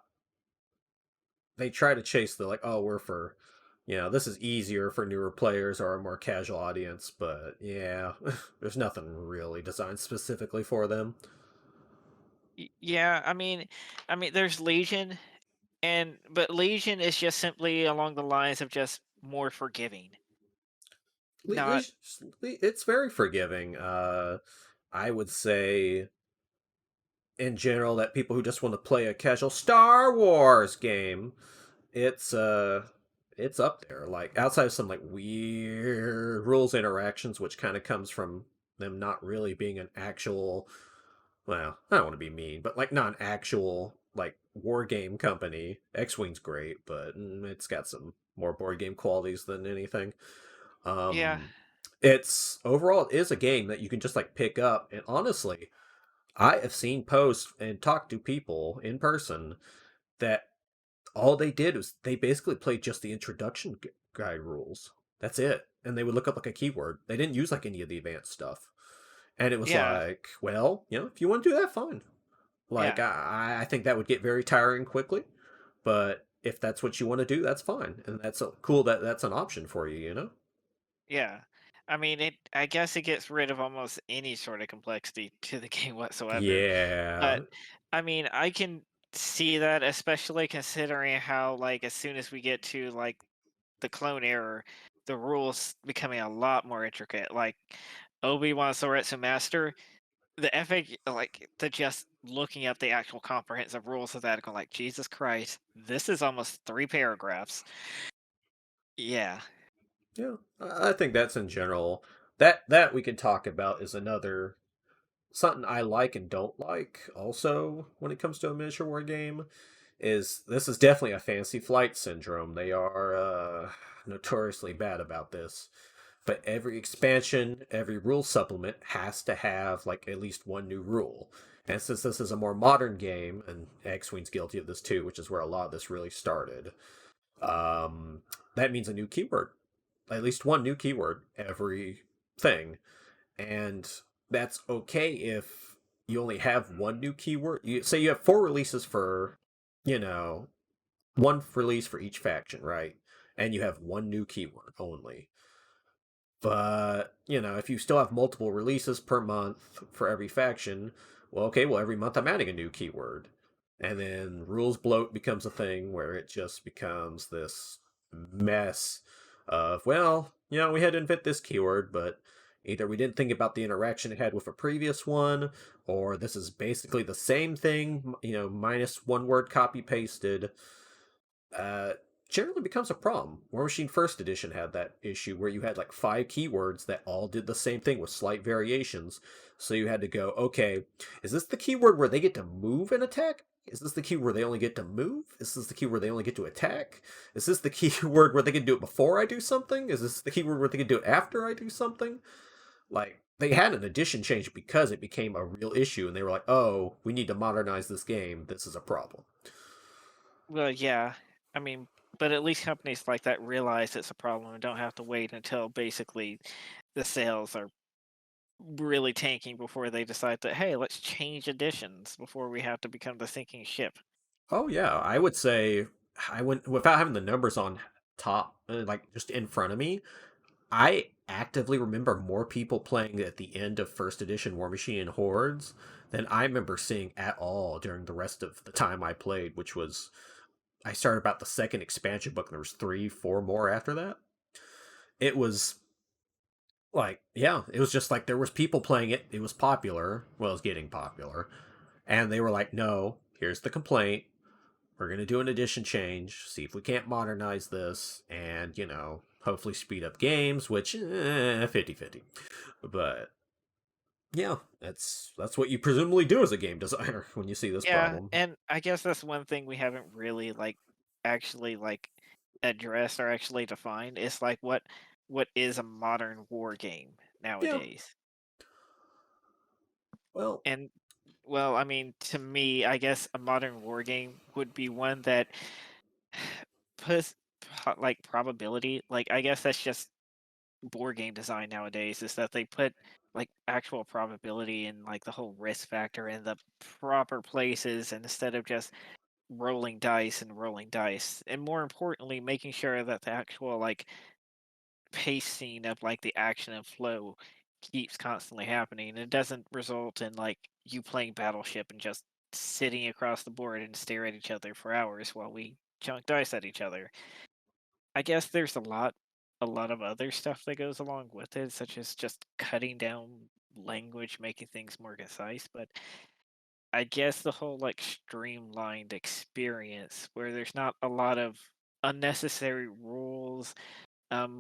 They try to chase the like, oh, we're for, this is easier for newer players or a more casual audience. But yeah, there's nothing really designed specifically for them. Yeah, I mean there's Legion, and but Legion is just simply along the lines of just more forgiving. Not It's very forgiving. I would say in general that people who just want to play a casual Star Wars game, it's uh it's up there. Like outside of some like weird rules interactions, which kind of comes from them not really being an actual, well, I don't want to be mean, but like not an actual like war game company. X-Wing's great, but it's got some more board game qualities than anything. Yeah, Um it's overall it is a game that you can just like pick up, and honestly, I have seen posts and talked to people in person that all they did was they basically played just the introduction guide rules. That's it. And they would look up like a keyword. They didn't use like any of the advanced stuff. And it was yeah, like, well, if you want to do that, fine. Like, yeah, I think that would get very tiring quickly. But if that's what you want to do, that's fine. And that's cool that that's an option for you. yeah. I mean, I guess it gets rid of almost any sort of complexity to the game whatsoever. But Yeah. I mean, I can see that, especially considering how like as soon as we get to like the clone era, the rules becoming a lot more intricate. Like Obi-Wan Soretsu Master, the epic, like the just looking up the actual comprehensive rules of that, going like, Jesus Christ, this is almost 3 paragraphs. Yeah, Yeah. I think that's in general. That we could talk about is another something I like and don't like also when it comes to a miniature war game is this is definitely a fancy flight syndrome. They are notoriously bad about this, but every expansion, every rule supplement has to have like at least one new rule. And since this is a more modern game, and X-Wing's guilty of this too, which is where a lot of this really started, um, that means a new keyword. At least one new keyword every thing. And that's okay if you only have one new keyword. You say you have 4 releases for, you know, one release for each faction, right? And you have one new keyword only. But, if you still have multiple releases per month for every faction, well, okay, well, every month I'm adding a new keyword. And then rules bloat becomes a thing where it just becomes this mess of, well, we had to invent this keyword, but either we didn't think about the interaction it had with a previous one, or this is basically the same thing, minus one word copy pasted. uh, Generally becomes a problem. War Machine First Edition had that issue where you had like 5 keywords that all did the same thing with slight variations. So you had to go, okay, is this the keyword where they get to move and attack? Is this the keyword where they only get to move? Is this the keyword where they only get to attack? Is this the keyword where they can do it before I do something? Is this the keyword where they can do it after I do something? Like, they had an edition change because it became a real issue, and they were like, oh, we need to modernize this game. This is a problem. Well, yeah. I mean, but at least companies like that realize it's a problem and don't have to wait until basically the sales are really tanking before they decide that, hey, let's change editions before we have to become the sinking ship. Oh yeah, I would say I went without having the numbers on top, like just in front of me. I actively remember more people playing at the end of first edition War Machine and Hordes than I remember seeing at all during the rest of the time I played, which was I started about the second expansion book, and there was 3, 4 more after that. It was like, yeah, it was just like there was people playing it. It was popular. Well, it was getting popular, and they were like, "No, here's the complaint. We're going to do an edition change, see if we can't modernize this, and, hopefully speed up games, which, 50-50. But, yeah, that's what you presumably do as a game designer when you see this Yeah, problem. and I guess that's one thing we haven't really actually addressed or actually defined. Is like what is a modern war game Yeah, nowadays? well, And well, I mean, to me, I guess a modern war game would be one that puts probability. Like I guess that's just board game design nowadays is that they put actual probability and the whole risk factor in the proper places instead of just rolling dice, and more importantly making sure that the actual pacing of the action and flow keeps constantly happening and it doesn't result in you playing Battleship and just sitting across the board and stare at each other for hours while we chunk dice at each other. I guess there's a lot of other stuff that goes along with it, such as just cutting down language, making things more concise, but I guess the whole streamlined experience where there's not a lot of unnecessary rules,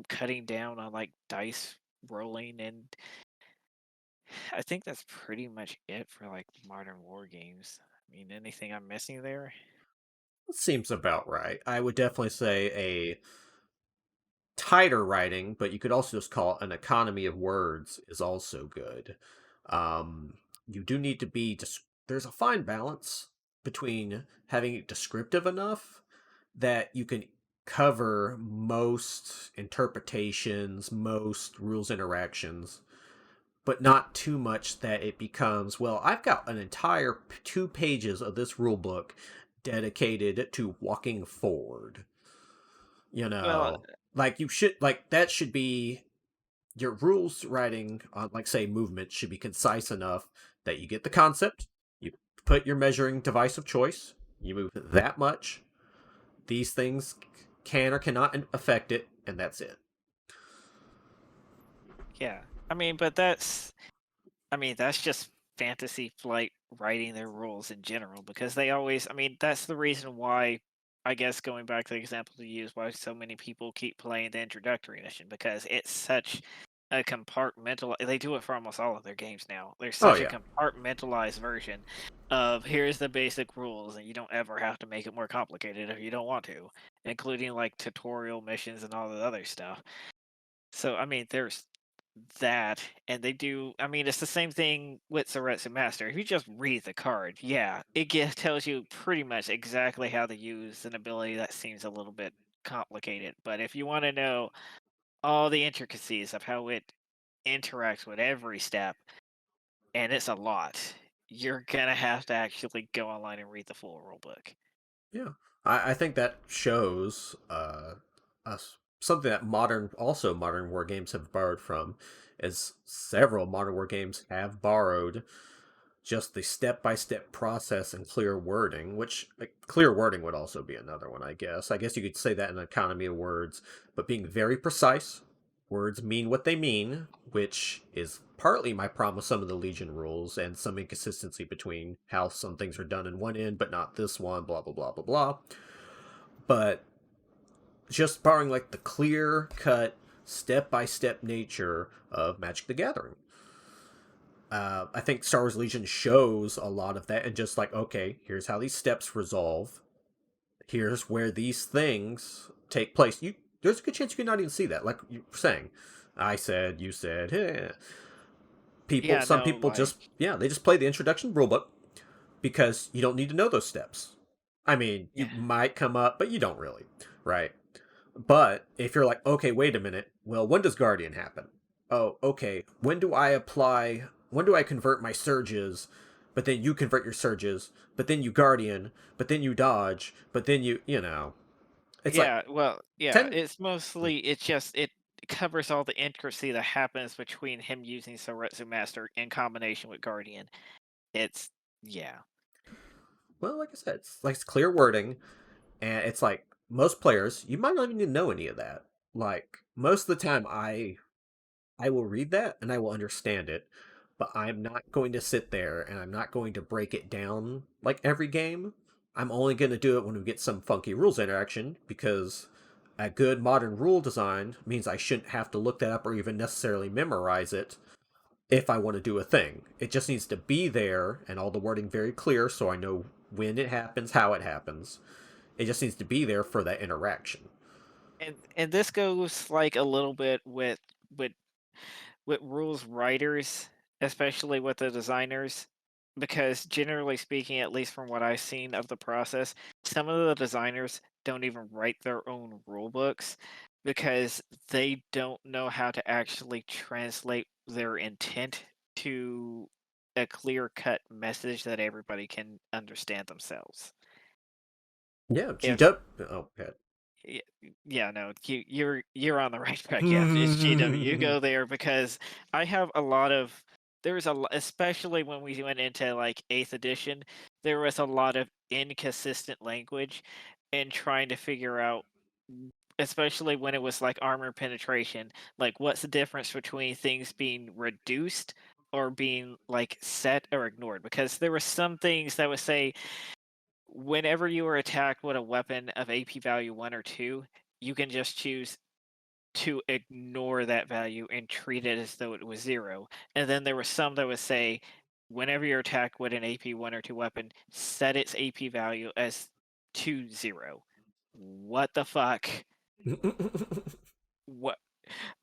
cutting down on dice rolling, and I think that's pretty much it for modern war games. I mean, anything I'm missing there? it seems about right. I would definitely say a tighter writing, but you could also just call it an economy of words is also good. You do need to be there's a fine balance between having it descriptive enough that you can cover most interpretations, most rules interactions, but not too much that it becomes, well, I've got an entire 2 pages of this rule book dedicated to walking forward. You Well, know, like you should like that should be your rules writing on, like, say, movement should be concise enough that you get the concept, you put your measuring device of choice, you move that much, these things can or cannot affect it, and that's it. yeah. I mean, that's just Fantasy Flight writing their rules in general because they always, I mean, that's the reason why, I guess going back to the example to use, why so many people keep playing the introductory mission because it's such a compartmental. They do it for almost all of their games now. There's Oh such a yeah. compartmentalized version of here's the basic rules, and you don't ever have to make it more complicated if you don't want to. including like tutorial missions and all the other stuff. So I mean, there's that, and they do. I mean, it's the same thing with Soretsu Master. If you just read the card, yeah, tells you pretty much exactly how to use an ability that seems a little bit complicated. But if you want to know all the intricacies of how it interacts with every step, and it's a lot, you're gonna have to actually go online and read the full rule book. Yeah, I think that shows something that modern war games have borrowed from, is several modern war games have borrowed just the step-by-step process and clear wording, which like, clear wording would also be another one, I guess. I guess you could say that in an economy of words, but being very precise. Words mean what they mean, which is partly my problem with some of the Legion rules and some inconsistency between how some things are done in one end but not this one, blah blah blah blah blah. But just borrowing like the clear cut, step by step nature of Magic the Gathering. I think Star Wars Legion shows a lot of that, and just like, okay, here's how these steps resolve. Here's where these things take place. There's a good chance you could not even see that. Like you were saying, I said, you said, hey. Yeah, Some no, people just, like, yeah, they just play the introduction rulebook because you don't need to know those steps. I mean, you yeah, might come up, but you don't really, right? But if you're like, okay, wait a minute, well, when does Guardian happen? Oh, okay, when do I convert my surges? But then you convert your surges, but then you Guardian, but then you dodge, but then it's like yeah. Well, yeah. 10. It's mostly it covers all the intricacy that happens between him using Soretsu Master in combination with Guardian. It's yeah, Well, like I said, it's clear wording, and it's like most players, you might not even need to know any of that. Like most of the time, I will read that and I will understand it, but I'm not going to sit there and I'm not going to break it down like every game. I'm only going to do it when we get some funky rules interaction because a good modern rule design means I shouldn't have to look that up or even necessarily memorize it if I want to do a thing. It just needs to be there and all the wording very clear so I know when it happens, how it happens. It just needs to be there for that interaction. and this goes like a little bit with with rules writers, especially with the designers, because generally speaking, at least from what I've seen of the process, some of the designers don't even write their own rule books because they don't know how to actually translate their intent to a clear cut message that everybody can understand themselves. Yeah, G If Dub. Oh, good. Y yeah, no, you're on the right track, yeah, it's GW, you go there because I have a lot of there's a lo especially when we went into, like, 8th edition, there was a lot of inconsistent language and trying to figure out especially when it was, like, armor penetration, like, what's the difference between things being reduced or being, like, set or ignored, because there were some things that would say whenever you are attacked with a weapon of AP value 1 or 2, you can just choose to ignore that value and treat it as though it was 0. And then there was some that would say, whenever you're attacked with an AP 1 or 2 weapon, set its AP value as 2-0. What the fuck? What?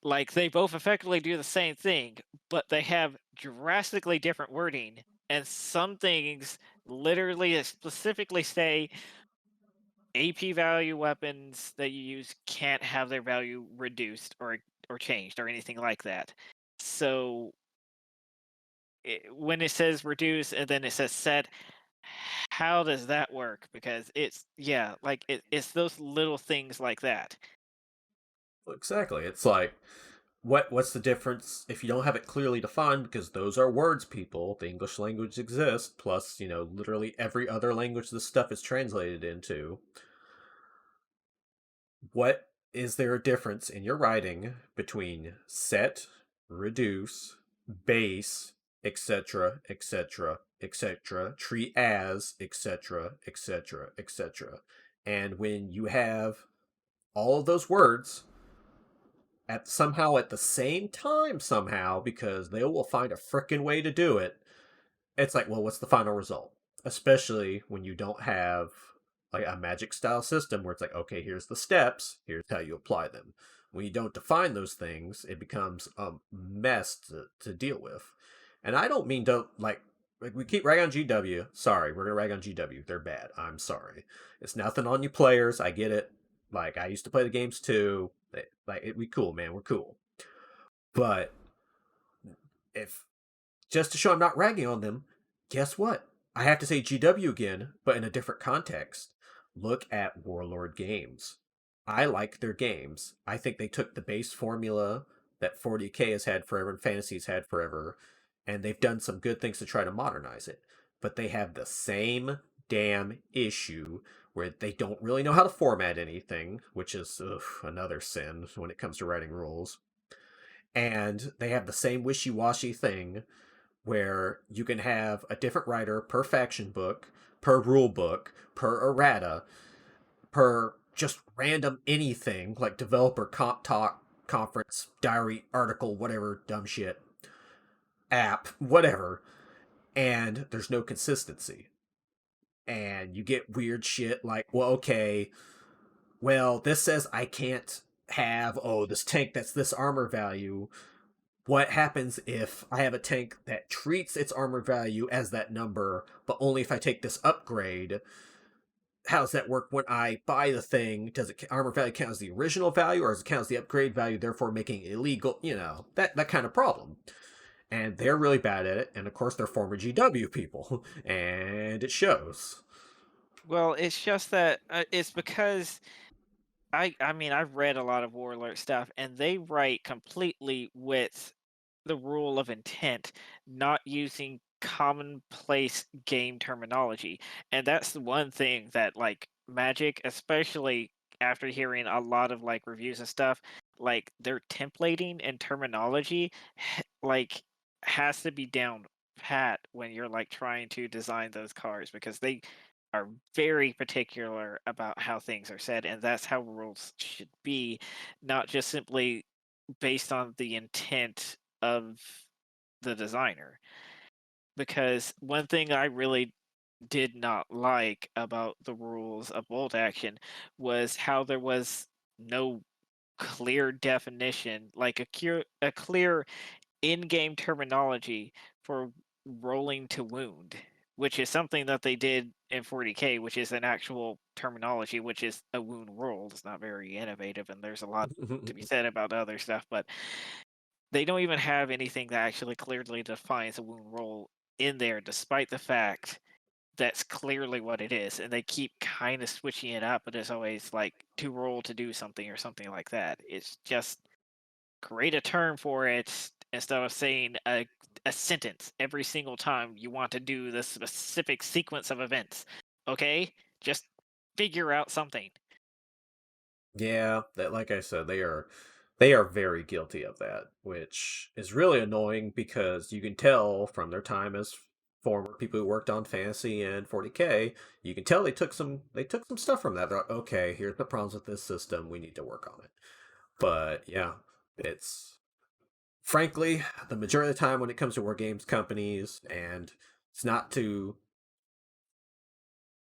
Like, they both effectively do the same thing, but they have drastically different wording. And some things literally specifically say AP value weapons that you use can't have their value reduced or changed or anything like that. So when it says reduce and then it says set, how does that work? Because it's yeah, like it's those little things like that. Exactly. It's like what's the difference if you don't have it clearly defined because those are words, people. The English language exists, plus, literally every other language this stuff is translated into. What is there a difference in your writing between set, reduce, base, etc., etc., etc., treat as, etc., etc., etc. And when you have all of those words at the same time somehow, because they will find a frickin' way to do it, it's like, well, what's the final result? Especially when you don't have like a magic style system where it's like, okay, here's the steps, here's how you apply them. When you don't define those things, it becomes a mess to deal with. And I don't mean to like we keep ragging on GW. Sorry, we're gonna rag on GW. They're bad. I'm sorry. It's nothing on you players. I get it. Like I used to play the games too. We cool, man. We're cool. But if just to show I'm not ragging on them, guess what? I have to say GW again, but in a different context. Look at Warlord Games. I like their games. I think they took the base formula that 40K has had forever and Fantasy's had forever, and they've done some good things to try to modernize it. But they have the same damn issue where they don't really know how to format anything, which is another sin when it comes to writing rules. And they have the same wishy washy thing where you can have a different writer per faction book, per rule book, per errata, per just random anything like developer comp talk, conference, diary, article, whatever, dumb shit, app, whatever, and there's no consistency. And you get weird shit like, well, okay, well, this says I can't have, oh, this tank that's this armor value. What happens if I have a tank that treats its armor value as that number, but only if I take this upgrade? How does that work when I buy the thing? Does it armor value count as the original value, or does it count as the upgrade value, therefore making it illegal? You know, that kind of problem. And they're really bad at it, and of course they're former GW people, and it shows. Well, it's just that it's because I mean, I've read a lot of Warlord stuff, and they write completely with the rule of intent, not using commonplace game terminology. And that's the one thing that like Magic, especially after hearing a lot of like reviews and stuff, like their templating and terminology like has to be down pat when you're like trying to design those cards because they are very particular about how things are said, and that's how rules should be, not just simply based on the intent of the designer. Because one thing I really did not like about the rules of bolt action was how there was no clear definition, like a clear in-game terminology for rolling to wound, which is something that they did in 40K, which is an actual terminology, which is a wound roll. It's not very innovative, and there's a lot to be said about other stuff, but they don't even have anything that actually clearly defines a wound roll in there, despite the fact that's clearly what it is. And they keep kind of switching it up, but it's always like to roll to do something or something like that. It's just create a term for it instead of saying a sentence every single time you want to do the specific sequence of events. Okay? Just figure out something. Yeah, that like I said, they are very guilty of that, which is really annoying because you can tell from their time as former people who worked on Fantasy and 40K, you can tell they took some stuff from that. They're like, okay, here's the problems with this system, we need to work on it. But yeah, it's frankly the majority of the time when it comes to war games companies, and it's not to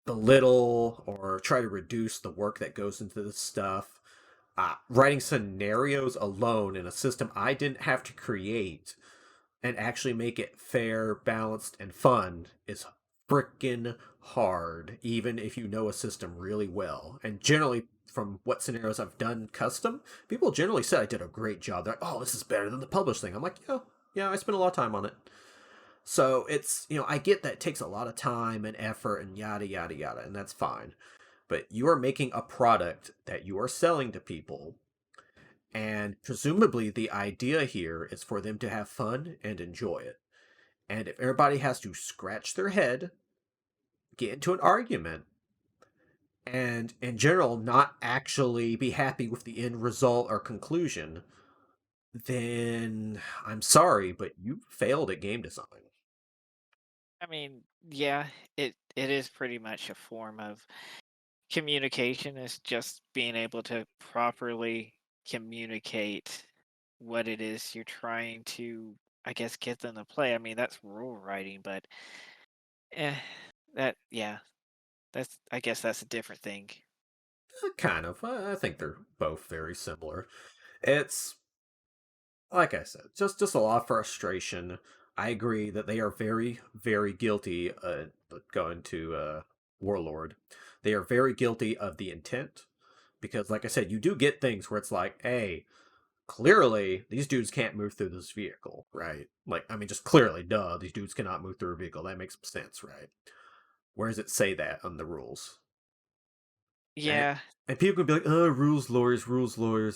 belittle or try to reduce the work that goes into this stuff. Writing scenarios alone in a system I didn't have to create and actually make it fair, balanced, and fun is freaking hard, even if you know a system really well. And generally, from what scenarios I've done custom, people generally said I did a great job. They're like, oh, this is better than the published thing. I'm like, yeah, yeah, I spent a lot of time on it. So it's, I get that it takes a lot of time and effort and yada, yada, yada, and that's fine. But you are making a product that you are selling to people, and presumably the idea here is for them to have fun and enjoy it. And if everybody has to scratch their head, get into an argument, and in general not actually be happy with the end result or conclusion, then I'm sorry, but you failed at game design. I mean, yeah, it is pretty much a form of communication. Is just being able to properly communicate what it is you're trying to, I guess, get them to play. I mean, that's rule writing, but eh, that yeah. I guess that's a different thing. Kind of. I think they're both very similar. It's like I said, just a lot of frustration. I agree that they are very, very guilty. Going to Warlord, they are very guilty of the intent because, like I said, you do get things where it's like, hey, clearly these dudes can't move through this vehicle, right? Like, I mean, just clearly, duh, these dudes cannot move through a vehicle. That makes sense, right? Where does it say that on the rules? And Yeah. and people can be like, oh, rules lawyers.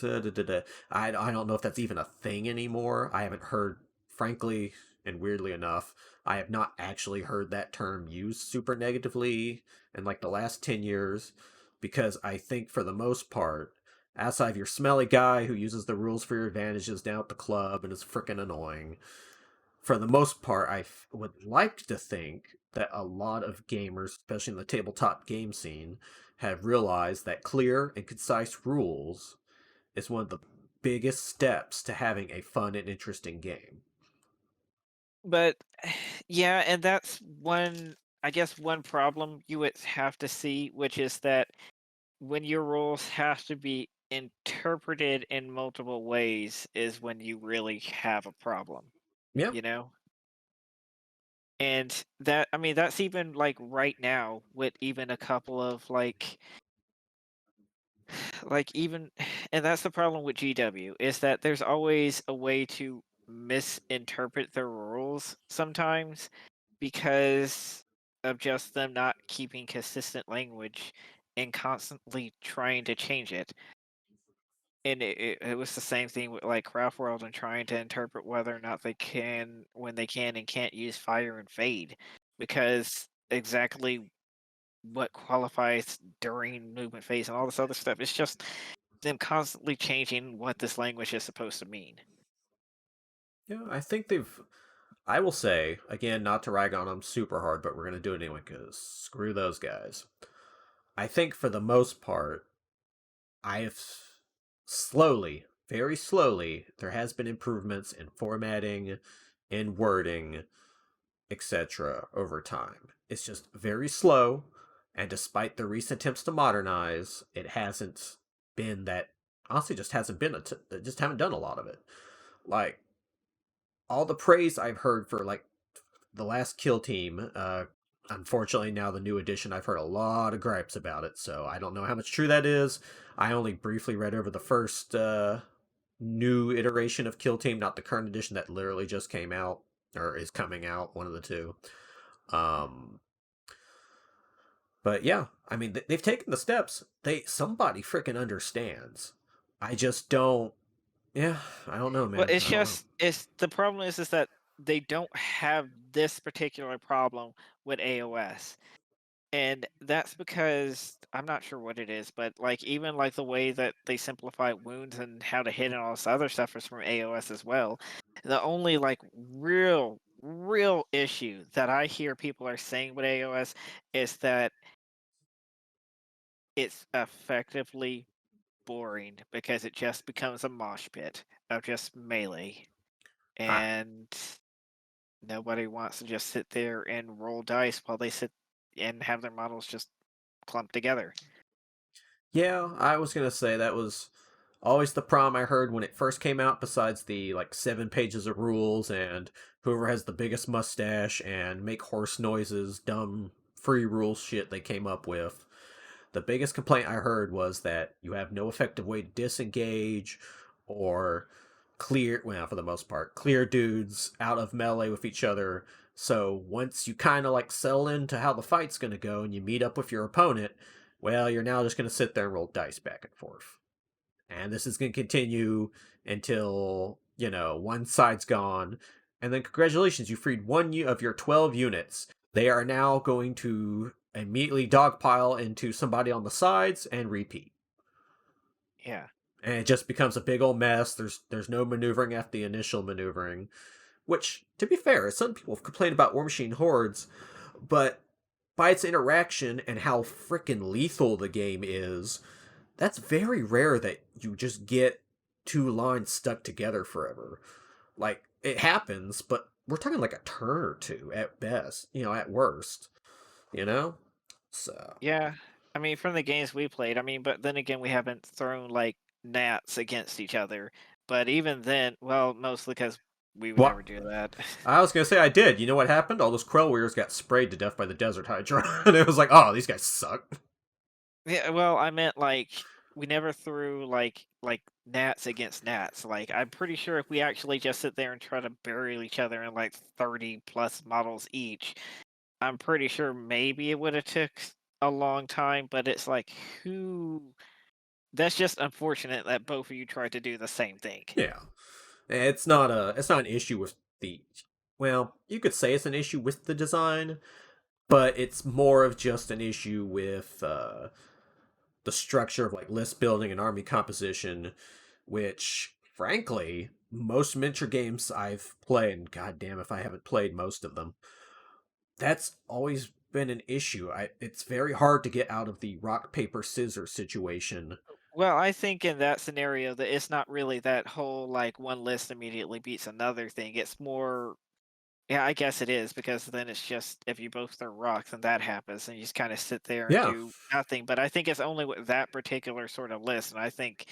Da, da, da. I don't know if that's even a thing anymore. I haven't heard, frankly, and weirdly enough, I have not actually heard that term used super negatively in like the last 10 years because I think for the most part, outside of your smelly guy who uses the rules for your advantages down at the club and is freaking annoying, for the most part, would like to think that a lot of gamers, especially in the tabletop game scene, have realized that clear and concise rules is one of the biggest steps to having a fun and interesting game. But yeah, and that's one, I guess one problem you would have to see, which is that when your rules have to be interpreted in multiple ways is when you really have a problem, Yeah, you know? And that, I mean, that's even like right now with even a couple of even, and that's the problem with GW is that there's always a way to misinterpret the rules sometimes because of just them not keeping consistent language and constantly trying to change it. And it was the same thing with like Craft World and trying to interpret whether or not they can, when they can and can't use fire and fade, because exactly what qualifies during movement phase and all this other stuff. It's just them constantly changing what this language is supposed to mean. yeah, I think they've. I will say again, not to rag on them super hard, but we're gonna do it anyway because screw those guys. I think for the most part, I have slowly, very slowly, there has been improvements in formatting, in wording, etc. over time. It's just very slow, and despite the recent attempts to modernize, it hasn't been that. Honestly, just hasn't been. Just haven't done a lot of it. Like all the praise I've heard for like the last Kill Team. Unfortunately, now the new edition, I've heard a lot of gripes about it, so I don't know how much true that is. I only briefly read over the first new iteration of Kill Team, not the current edition that literally just came out or is coming out, one of the two. Um, but yeah, I mean they've taken the steps. Somebody freaking understands. I just don't. Yeah, I don't know, Well, man. it's I don't know. just it's the problem is that they don't have this particular problem with AOS. And that's because I'm not sure what it is, but like even like the way that they simplify wounds and how to hit and all this other stuff is from AOS as well. The only like real issue that I hear people are saying with AOS is that it's effectively boring because it just becomes a mosh pit of just melee. I, And nobody wants to just sit there and roll dice while they sit and have their models just clumped together. Yeah, I was gonna say that was always the problem I heard when it first came out, besides the like 7 pages of rules and whoever has the biggest mustache and make horse noises, dumb free rules shit they came up with. The biggest complaint I heard was that you have no effective way to disengage or clear, well, for the most part, clear dudes out of melee with each other. So once you kind of like settle into how the fight's going to go and you meet up with your opponent, well, you're now just going to sit there and roll dice back and forth. And this is going to continue until, one side's gone. And then congratulations, you freed one of your 12 units. They are now going to immediately dogpile into somebody on the sides and repeat. Yeah. And it just becomes a big old mess. There's no maneuvering after the initial maneuvering. Which, to be fair, some people have complained about War Machine Hordes, but by its interaction and how freaking lethal the game is, that's very rare that you just get two lines stuck together forever. Like, it happens, but we're talking like a turn or two at best, at worst, you know? So, Yeah. I mean, from the games we played, I mean, but then again, we haven't thrown like gnats against each other. But even then, well, mostly because we would what? never do that. I was gonna say I did. You know what happened? All those Quell Warriors got sprayed to death by the Desert Hydra, and it was like, oh, these guys suck. Yeah, well, I meant like we never threw like gnats against gnats. Like I'm pretty sure if we actually just sit there and try to bury each other in like 30 plus models each, I'm pretty sure maybe it would have took a long time, but it's like who that's just unfortunate that both of you tried to do the same thing. Yeah, it's not an issue with the. Well, you could say it's an issue with the design, but it's more of just an issue with the structure of like list building and army composition, which frankly most miniature games I've played, and god damn if I haven't played most of them, that's always been an issue. It's very hard to get out of the rock paper scissors situation. Well, I think in that scenario that it's not really that whole like one list immediately beats another thing. It's more yeah, I guess it is because then it's just if you both throw rocks and that happens and you just kind of sit there and Yeah, do nothing. But I think it's only with that particular sort of list, and I think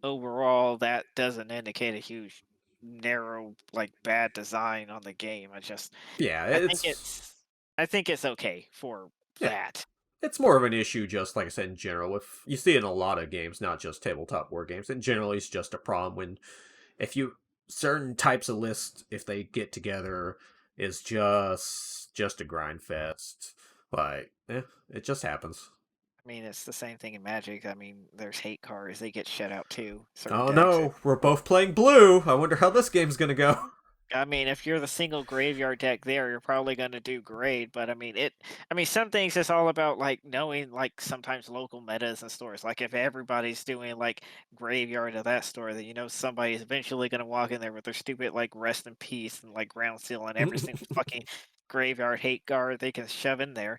overall that doesn't indicate a huge narrow like bad design on the game. yeah, I think it's it's I think it's okay for yeah, that. it's more of an issue, just like I said, in general. If you see it in a lot of games, not just tabletop war games, and generally it's just a problem when if you certain types of lists, if they get together, is just a grind fest. Like, it just happens. I mean, it's the same thing in Magic. I mean, there's hate cards; they get shut out too. Certain Oh decks. no, we're both playing blue. I wonder how this game's gonna go. I mean, if you're the single graveyard deck there, you're probably going to do great. But I mean, I mean, some things it's all about like knowing like sometimes local metas and stores. Like if everybody's doing like graveyard of that store, then you know somebody's eventually going to walk in there with their stupid like rest in peace and like ground seal and every single fucking graveyard hate guard they can shove in there.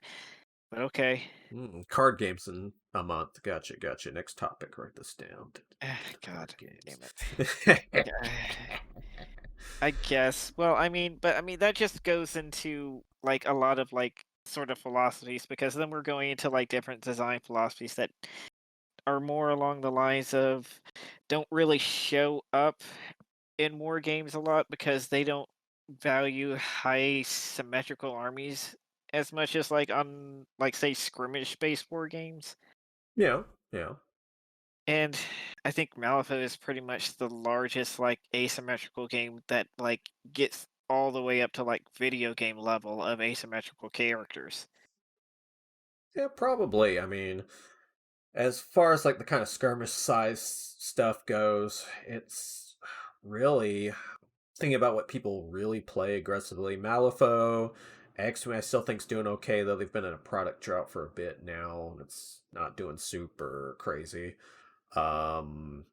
But okay, Card games in a month. Gotcha, gotcha. Next topic. Write this down. Card God games. damn it. Yeah. I guess. Well, I mean, but I mean that just goes into like a lot of like sort of philosophies because then we're going into like different design philosophies that are more along the lines of don't really show up in war games a lot because they don't value high symmetrical armies as much as like on like say skirmish based war games. Yeah, yeah. And I think Malifaux is pretty much the largest like asymmetrical game that like gets all the way up to like video game level of asymmetrical characters. Yeah, probably. I mean, as far as like the kind of skirmish size stuff goes, it's really thinking about what people really play aggressively. Malifaux, X-Men, I still think's doing okay, though they've been in a product drought for a bit now. And it's not doing super crazy. Um,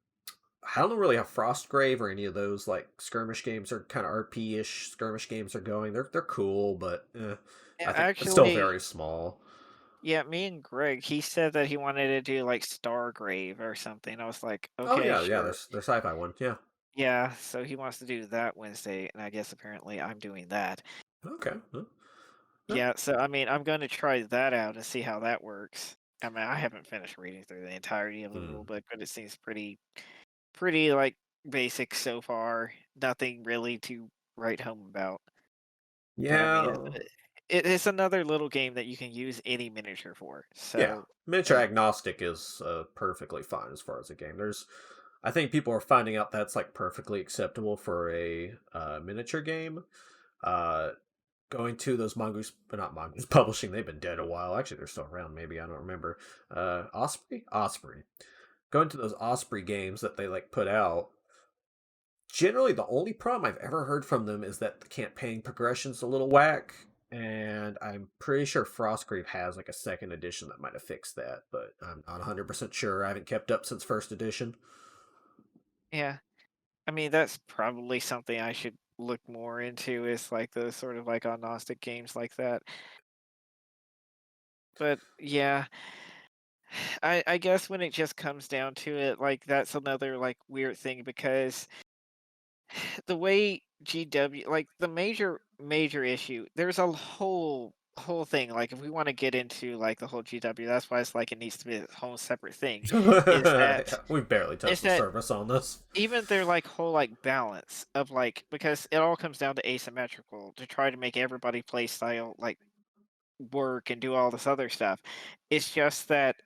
I don't really have Frostgrave or any of those like skirmish games or kind of RP-ish skirmish games are going. They're cool, but Yeah, I think it's still actually, very small. yeah, me and Greg, he said that he wanted to do like Stargrave or something. I was like, Oh okay, yeah, yeah. sure. There's sci-fi one. Yeah. Yeah, so he wants to do that Wednesday, and I guess apparently I'm doing that. Okay. Huh. Yeah, so I mean, I'm going to try that out and see how that works. I mean, I haven't finished reading through the entirety of the rule Hmm. book, but it seems pretty like basic so far. Nothing really to write home about. But I mean, Yeah. it is another little game that you can use any miniature for. Yeah. So, Miniature eh, agnostic is perfectly fine as far as a game. I think people are finding out that's like perfectly acceptable for a miniature game. Uh, Going to those mongoose, but not mongoose publishing. They've been dead a while. Actually, they're still around. Maybe I don't remember. Osprey. Going to those Osprey games that they like put out. Generally, the only problem I've ever heard from them is that the campaign progression's a little whack, and I'm pretty sure Frostgrave has like a second edition that might have fixed that, but I'm not 100% sure. I haven't kept up since first edition. yeah. I mean, that's probably something I should look more into is like those sort of like agnostic games like that. But yeah, I guess when it just comes down to it, like that's another like weird thing because the way GW like the major issue, there's a whole whole thing, like, if we wanna get into, like, the whole GW, that's why it's like it needs to be its whole separate thing, is that Yeah, we've barely touched is the that surface on this. even their, like, whole, like, balance of, like because it all comes down to asymmetrical to try to make everybody play style, like, work and do all this other stuff. It's just that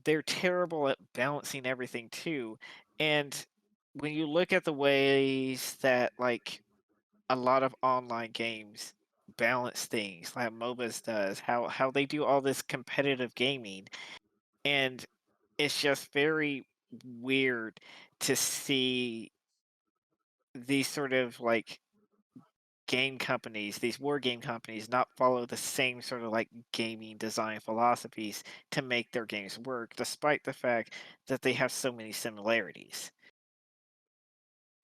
they're terrible at balancing everything too, and when you look at the ways that, like, a lot of online games balance things like MOBAs does, how they do all this competitive gaming, and it's just very weird to see these sort of like game companies, these war game companies, not follow the same sort of like gaming design philosophies to make their games work, despite the fact that they have so many similarities.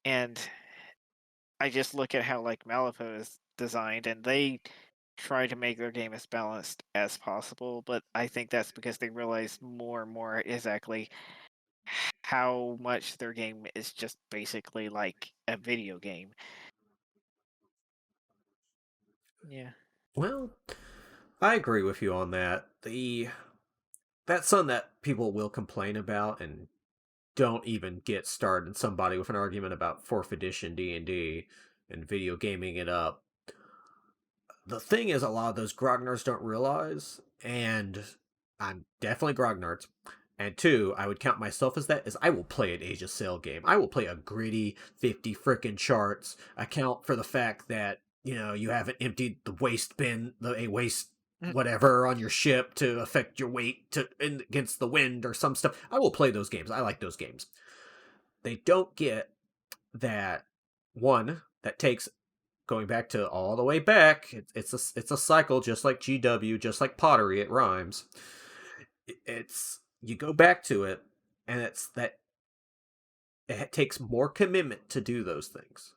And I just look at how like Malifaux is designed, and they try to make their game as balanced as possible. But I think that's because they realize more and more exactly how much their game is just basically like a video game. Yeah. Well, I agree with you on that. The That's something that people will complain about and don't even get started. Somebody with an argument about fourth edition D&D and video gaming it up. The thing is, a lot of those grognards don't realize, and I'm definitely grognards. And two, I would count myself as that, is I will play an Age of Sail game. I will play a gritty 50 frickin' charts, account for the fact that, you haven't emptied the waste bin, a waste Mm. whatever on your ship to affect your weight against the wind or some stuff. I will play those games. I like those games. They don't get that one that takes going back to all the way back. It's a cycle, just like GW, just like pottery. It rhymes. It's you go back to it, and it's that it takes more commitment to do those things.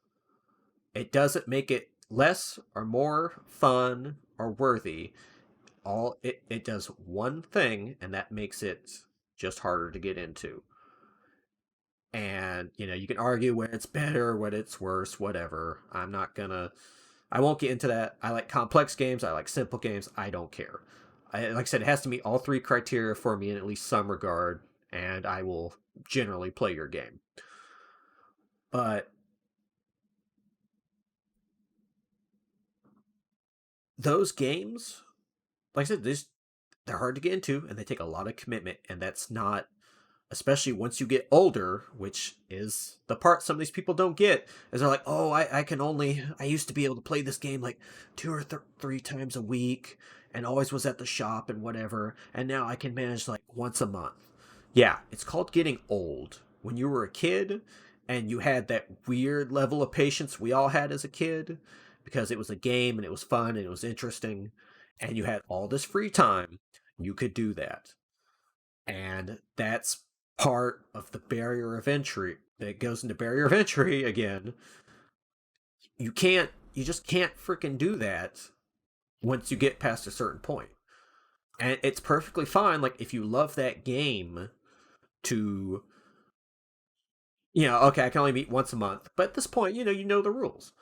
It doesn't make it less or more fun or worthy. It does one thing, and that makes it just harder to get into. And you can argue when it's better, when it's worse, whatever. I won't get into that. I like complex games, I like simple games. I don't care. Like I said, it has to meet all three criteria for me in at least some regard, and I will generally play your game. But those games, like I said, they're hard to get into, and they take a lot of commitment, and that's not, especially once you get older, which is the part some of these people don't get, is they're like, oh, I used to be able to play this game like two or three times a week and always was at the shop and whatever, and now I can manage like once a month. Yeah, it's called getting old. When you were a kid and you had that weird level of patience we all had as a kid, because it was a game and it was fun and it was interesting, and you had all this free time, you could do that. And that's part of the barrier of entry that goes into barrier of entry again. You just can't freaking do that once you get past a certain point. And it's perfectly fine, like, if you love that game, to, okay, I can only meet once a month, but at this point, you know the rules.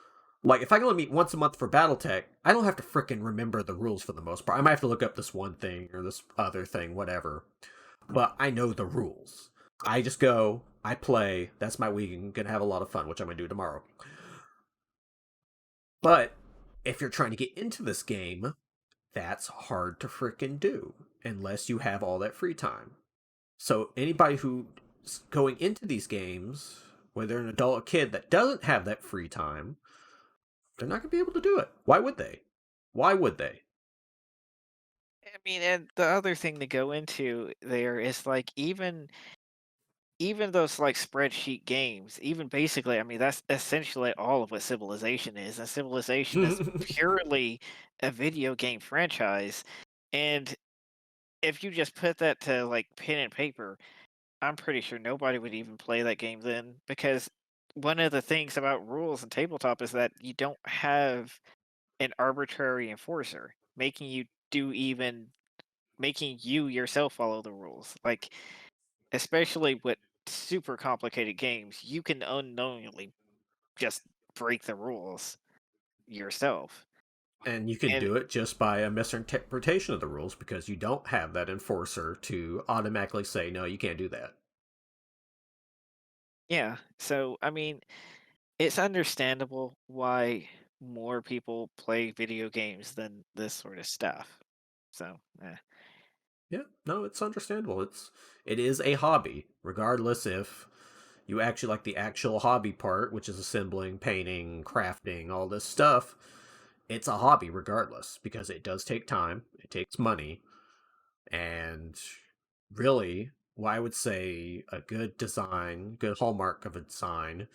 Like, if I can only meet once a month for Battletech, I don't have to frickin' remember the rules for the most part. I might have to look up this one thing or this other thing, whatever. But I know the rules. I just go, I play, that's my week, I'm gonna have a lot of fun, which I'm gonna do tomorrow. But if you're trying to get into this game, that's hard to frickin' do unless you have all that free time. So anybody who's going into these games, whether an adult or kid that doesn't have that free time, they're not gonna be able to do it. Why would they? Why would they? I mean, and the other thing to go into there is like even those like spreadsheet games, even basically, I mean, that's essentially all of what Civilization is. And Civilization is purely a video game franchise. And if you just put that to like pen and paper, I'm pretty sure nobody would even play that game then because one of the things about rules and tabletop is that you don't have an arbitrary enforcer do even making you yourself follow the rules. Like especially with super complicated games, you can unknowingly just break the rules yourself. And you can And do it just by a misinterpretation of the rules because you don't have that enforcer to automatically say, no, you can't do that. yeah, so I mean, it's understandable why more people play video games than this sort of stuff. So, Yeah, no, it's understandable. it is a hobby, regardless if you actually like the actual hobby part, which is assembling, painting, crafting, all this stuff. It's a hobby regardless because it does take time, it takes money, and really, what I would say a good design, good hallmark of a design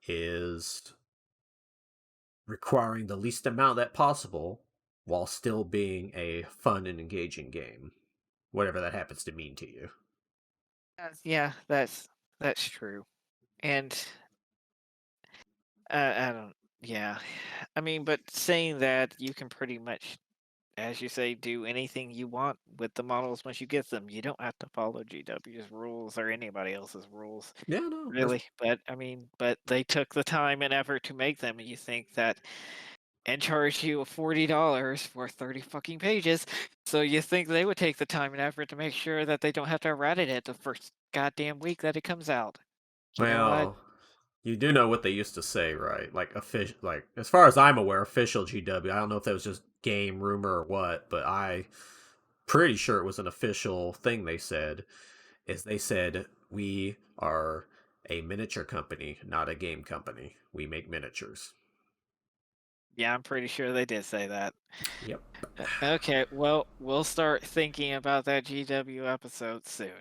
is requiring the least amount of that possible while still being a fun and engaging game, whatever that happens to mean to you. yeah, that's true. And I don't, yeah, I mean, but saying that you can pretty much, as you say, do anything you want with the models once you get them. You don't have to follow GW's rules or anybody else's rules, Yeah, no, there's really. But I mean, but they took the time and effort to make them. And you think that and charge you $40 for 30 fucking pages. So you think they would take the time and effort to make sure that they don't have to errata it the first goddamn week that it comes out. You know what? well, you do know what they used to say, right? Like official, like as far as I'm aware, official GW. I don't know if that was just game rumor or what, but I pretty sure it was an official thing they said. Is they said we are a miniature company, not a game company. We make miniatures. Yeah, I'm pretty sure they did say that. Yep. Okay, well, we'll start thinking about that GW episode soon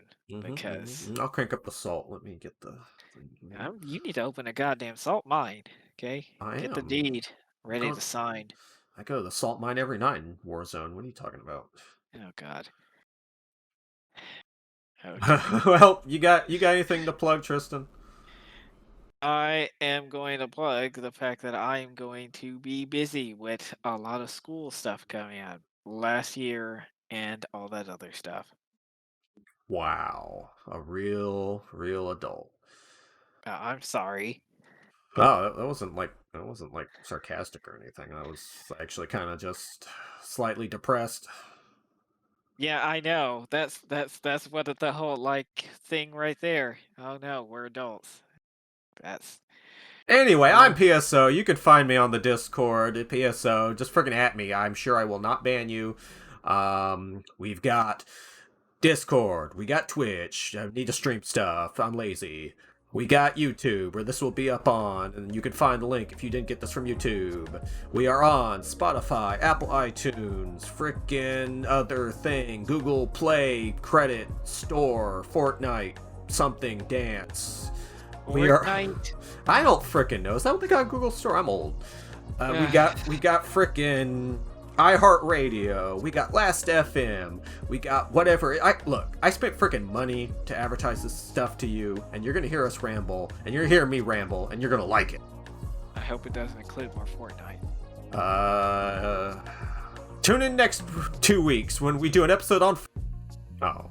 because I'll crank up the salt. Let me get the thing here. you need to open a goddamn salt mine. Okay, I get the am. deed I'm ready going. to sign. I go to the salt mine every night in Warzone. What are you talking about? Oh God. Okay. Well, you got anything to plug, Tristan? I am going to plug the fact that I am going to be busy with a lot of school stuff coming out last year and all that other stuff. Wow, a real adult. I'm sorry. Oh, that wasn't like sarcastic or anything. I was actually kind of just slightly depressed. Yeah, I know. That's what the whole like thing right there. Oh no, we're adults. That's Anyway, I'm uh PSO. You can find me on the Discord at PSO. Just freaking at me. I'm sure I will not ban you. We've got Discord. We got Twitch. I need to stream stuff. I'm lazy. We got YouTube, where this will be up on, and you can find the link if you didn't get this from YouTube. We are on Spotify, Apple iTunes, frickin' other thing, Google Play, Credit, Store, Fortnite, something, Dance. We are. Fortnite. I don't frickin' know. Is that what they got on Google Store? I'm old. We got frickin' iHeartRadio. We got Last FM. We got whatever. I spent frickin' money to advertise this stuff to you, and you're gonna hear us ramble, and you're gonna hear me ramble, and you're gonna like it. I hope it doesn't include more Fortnite. Tune in next 2 weeks when we do an episode on. Oh.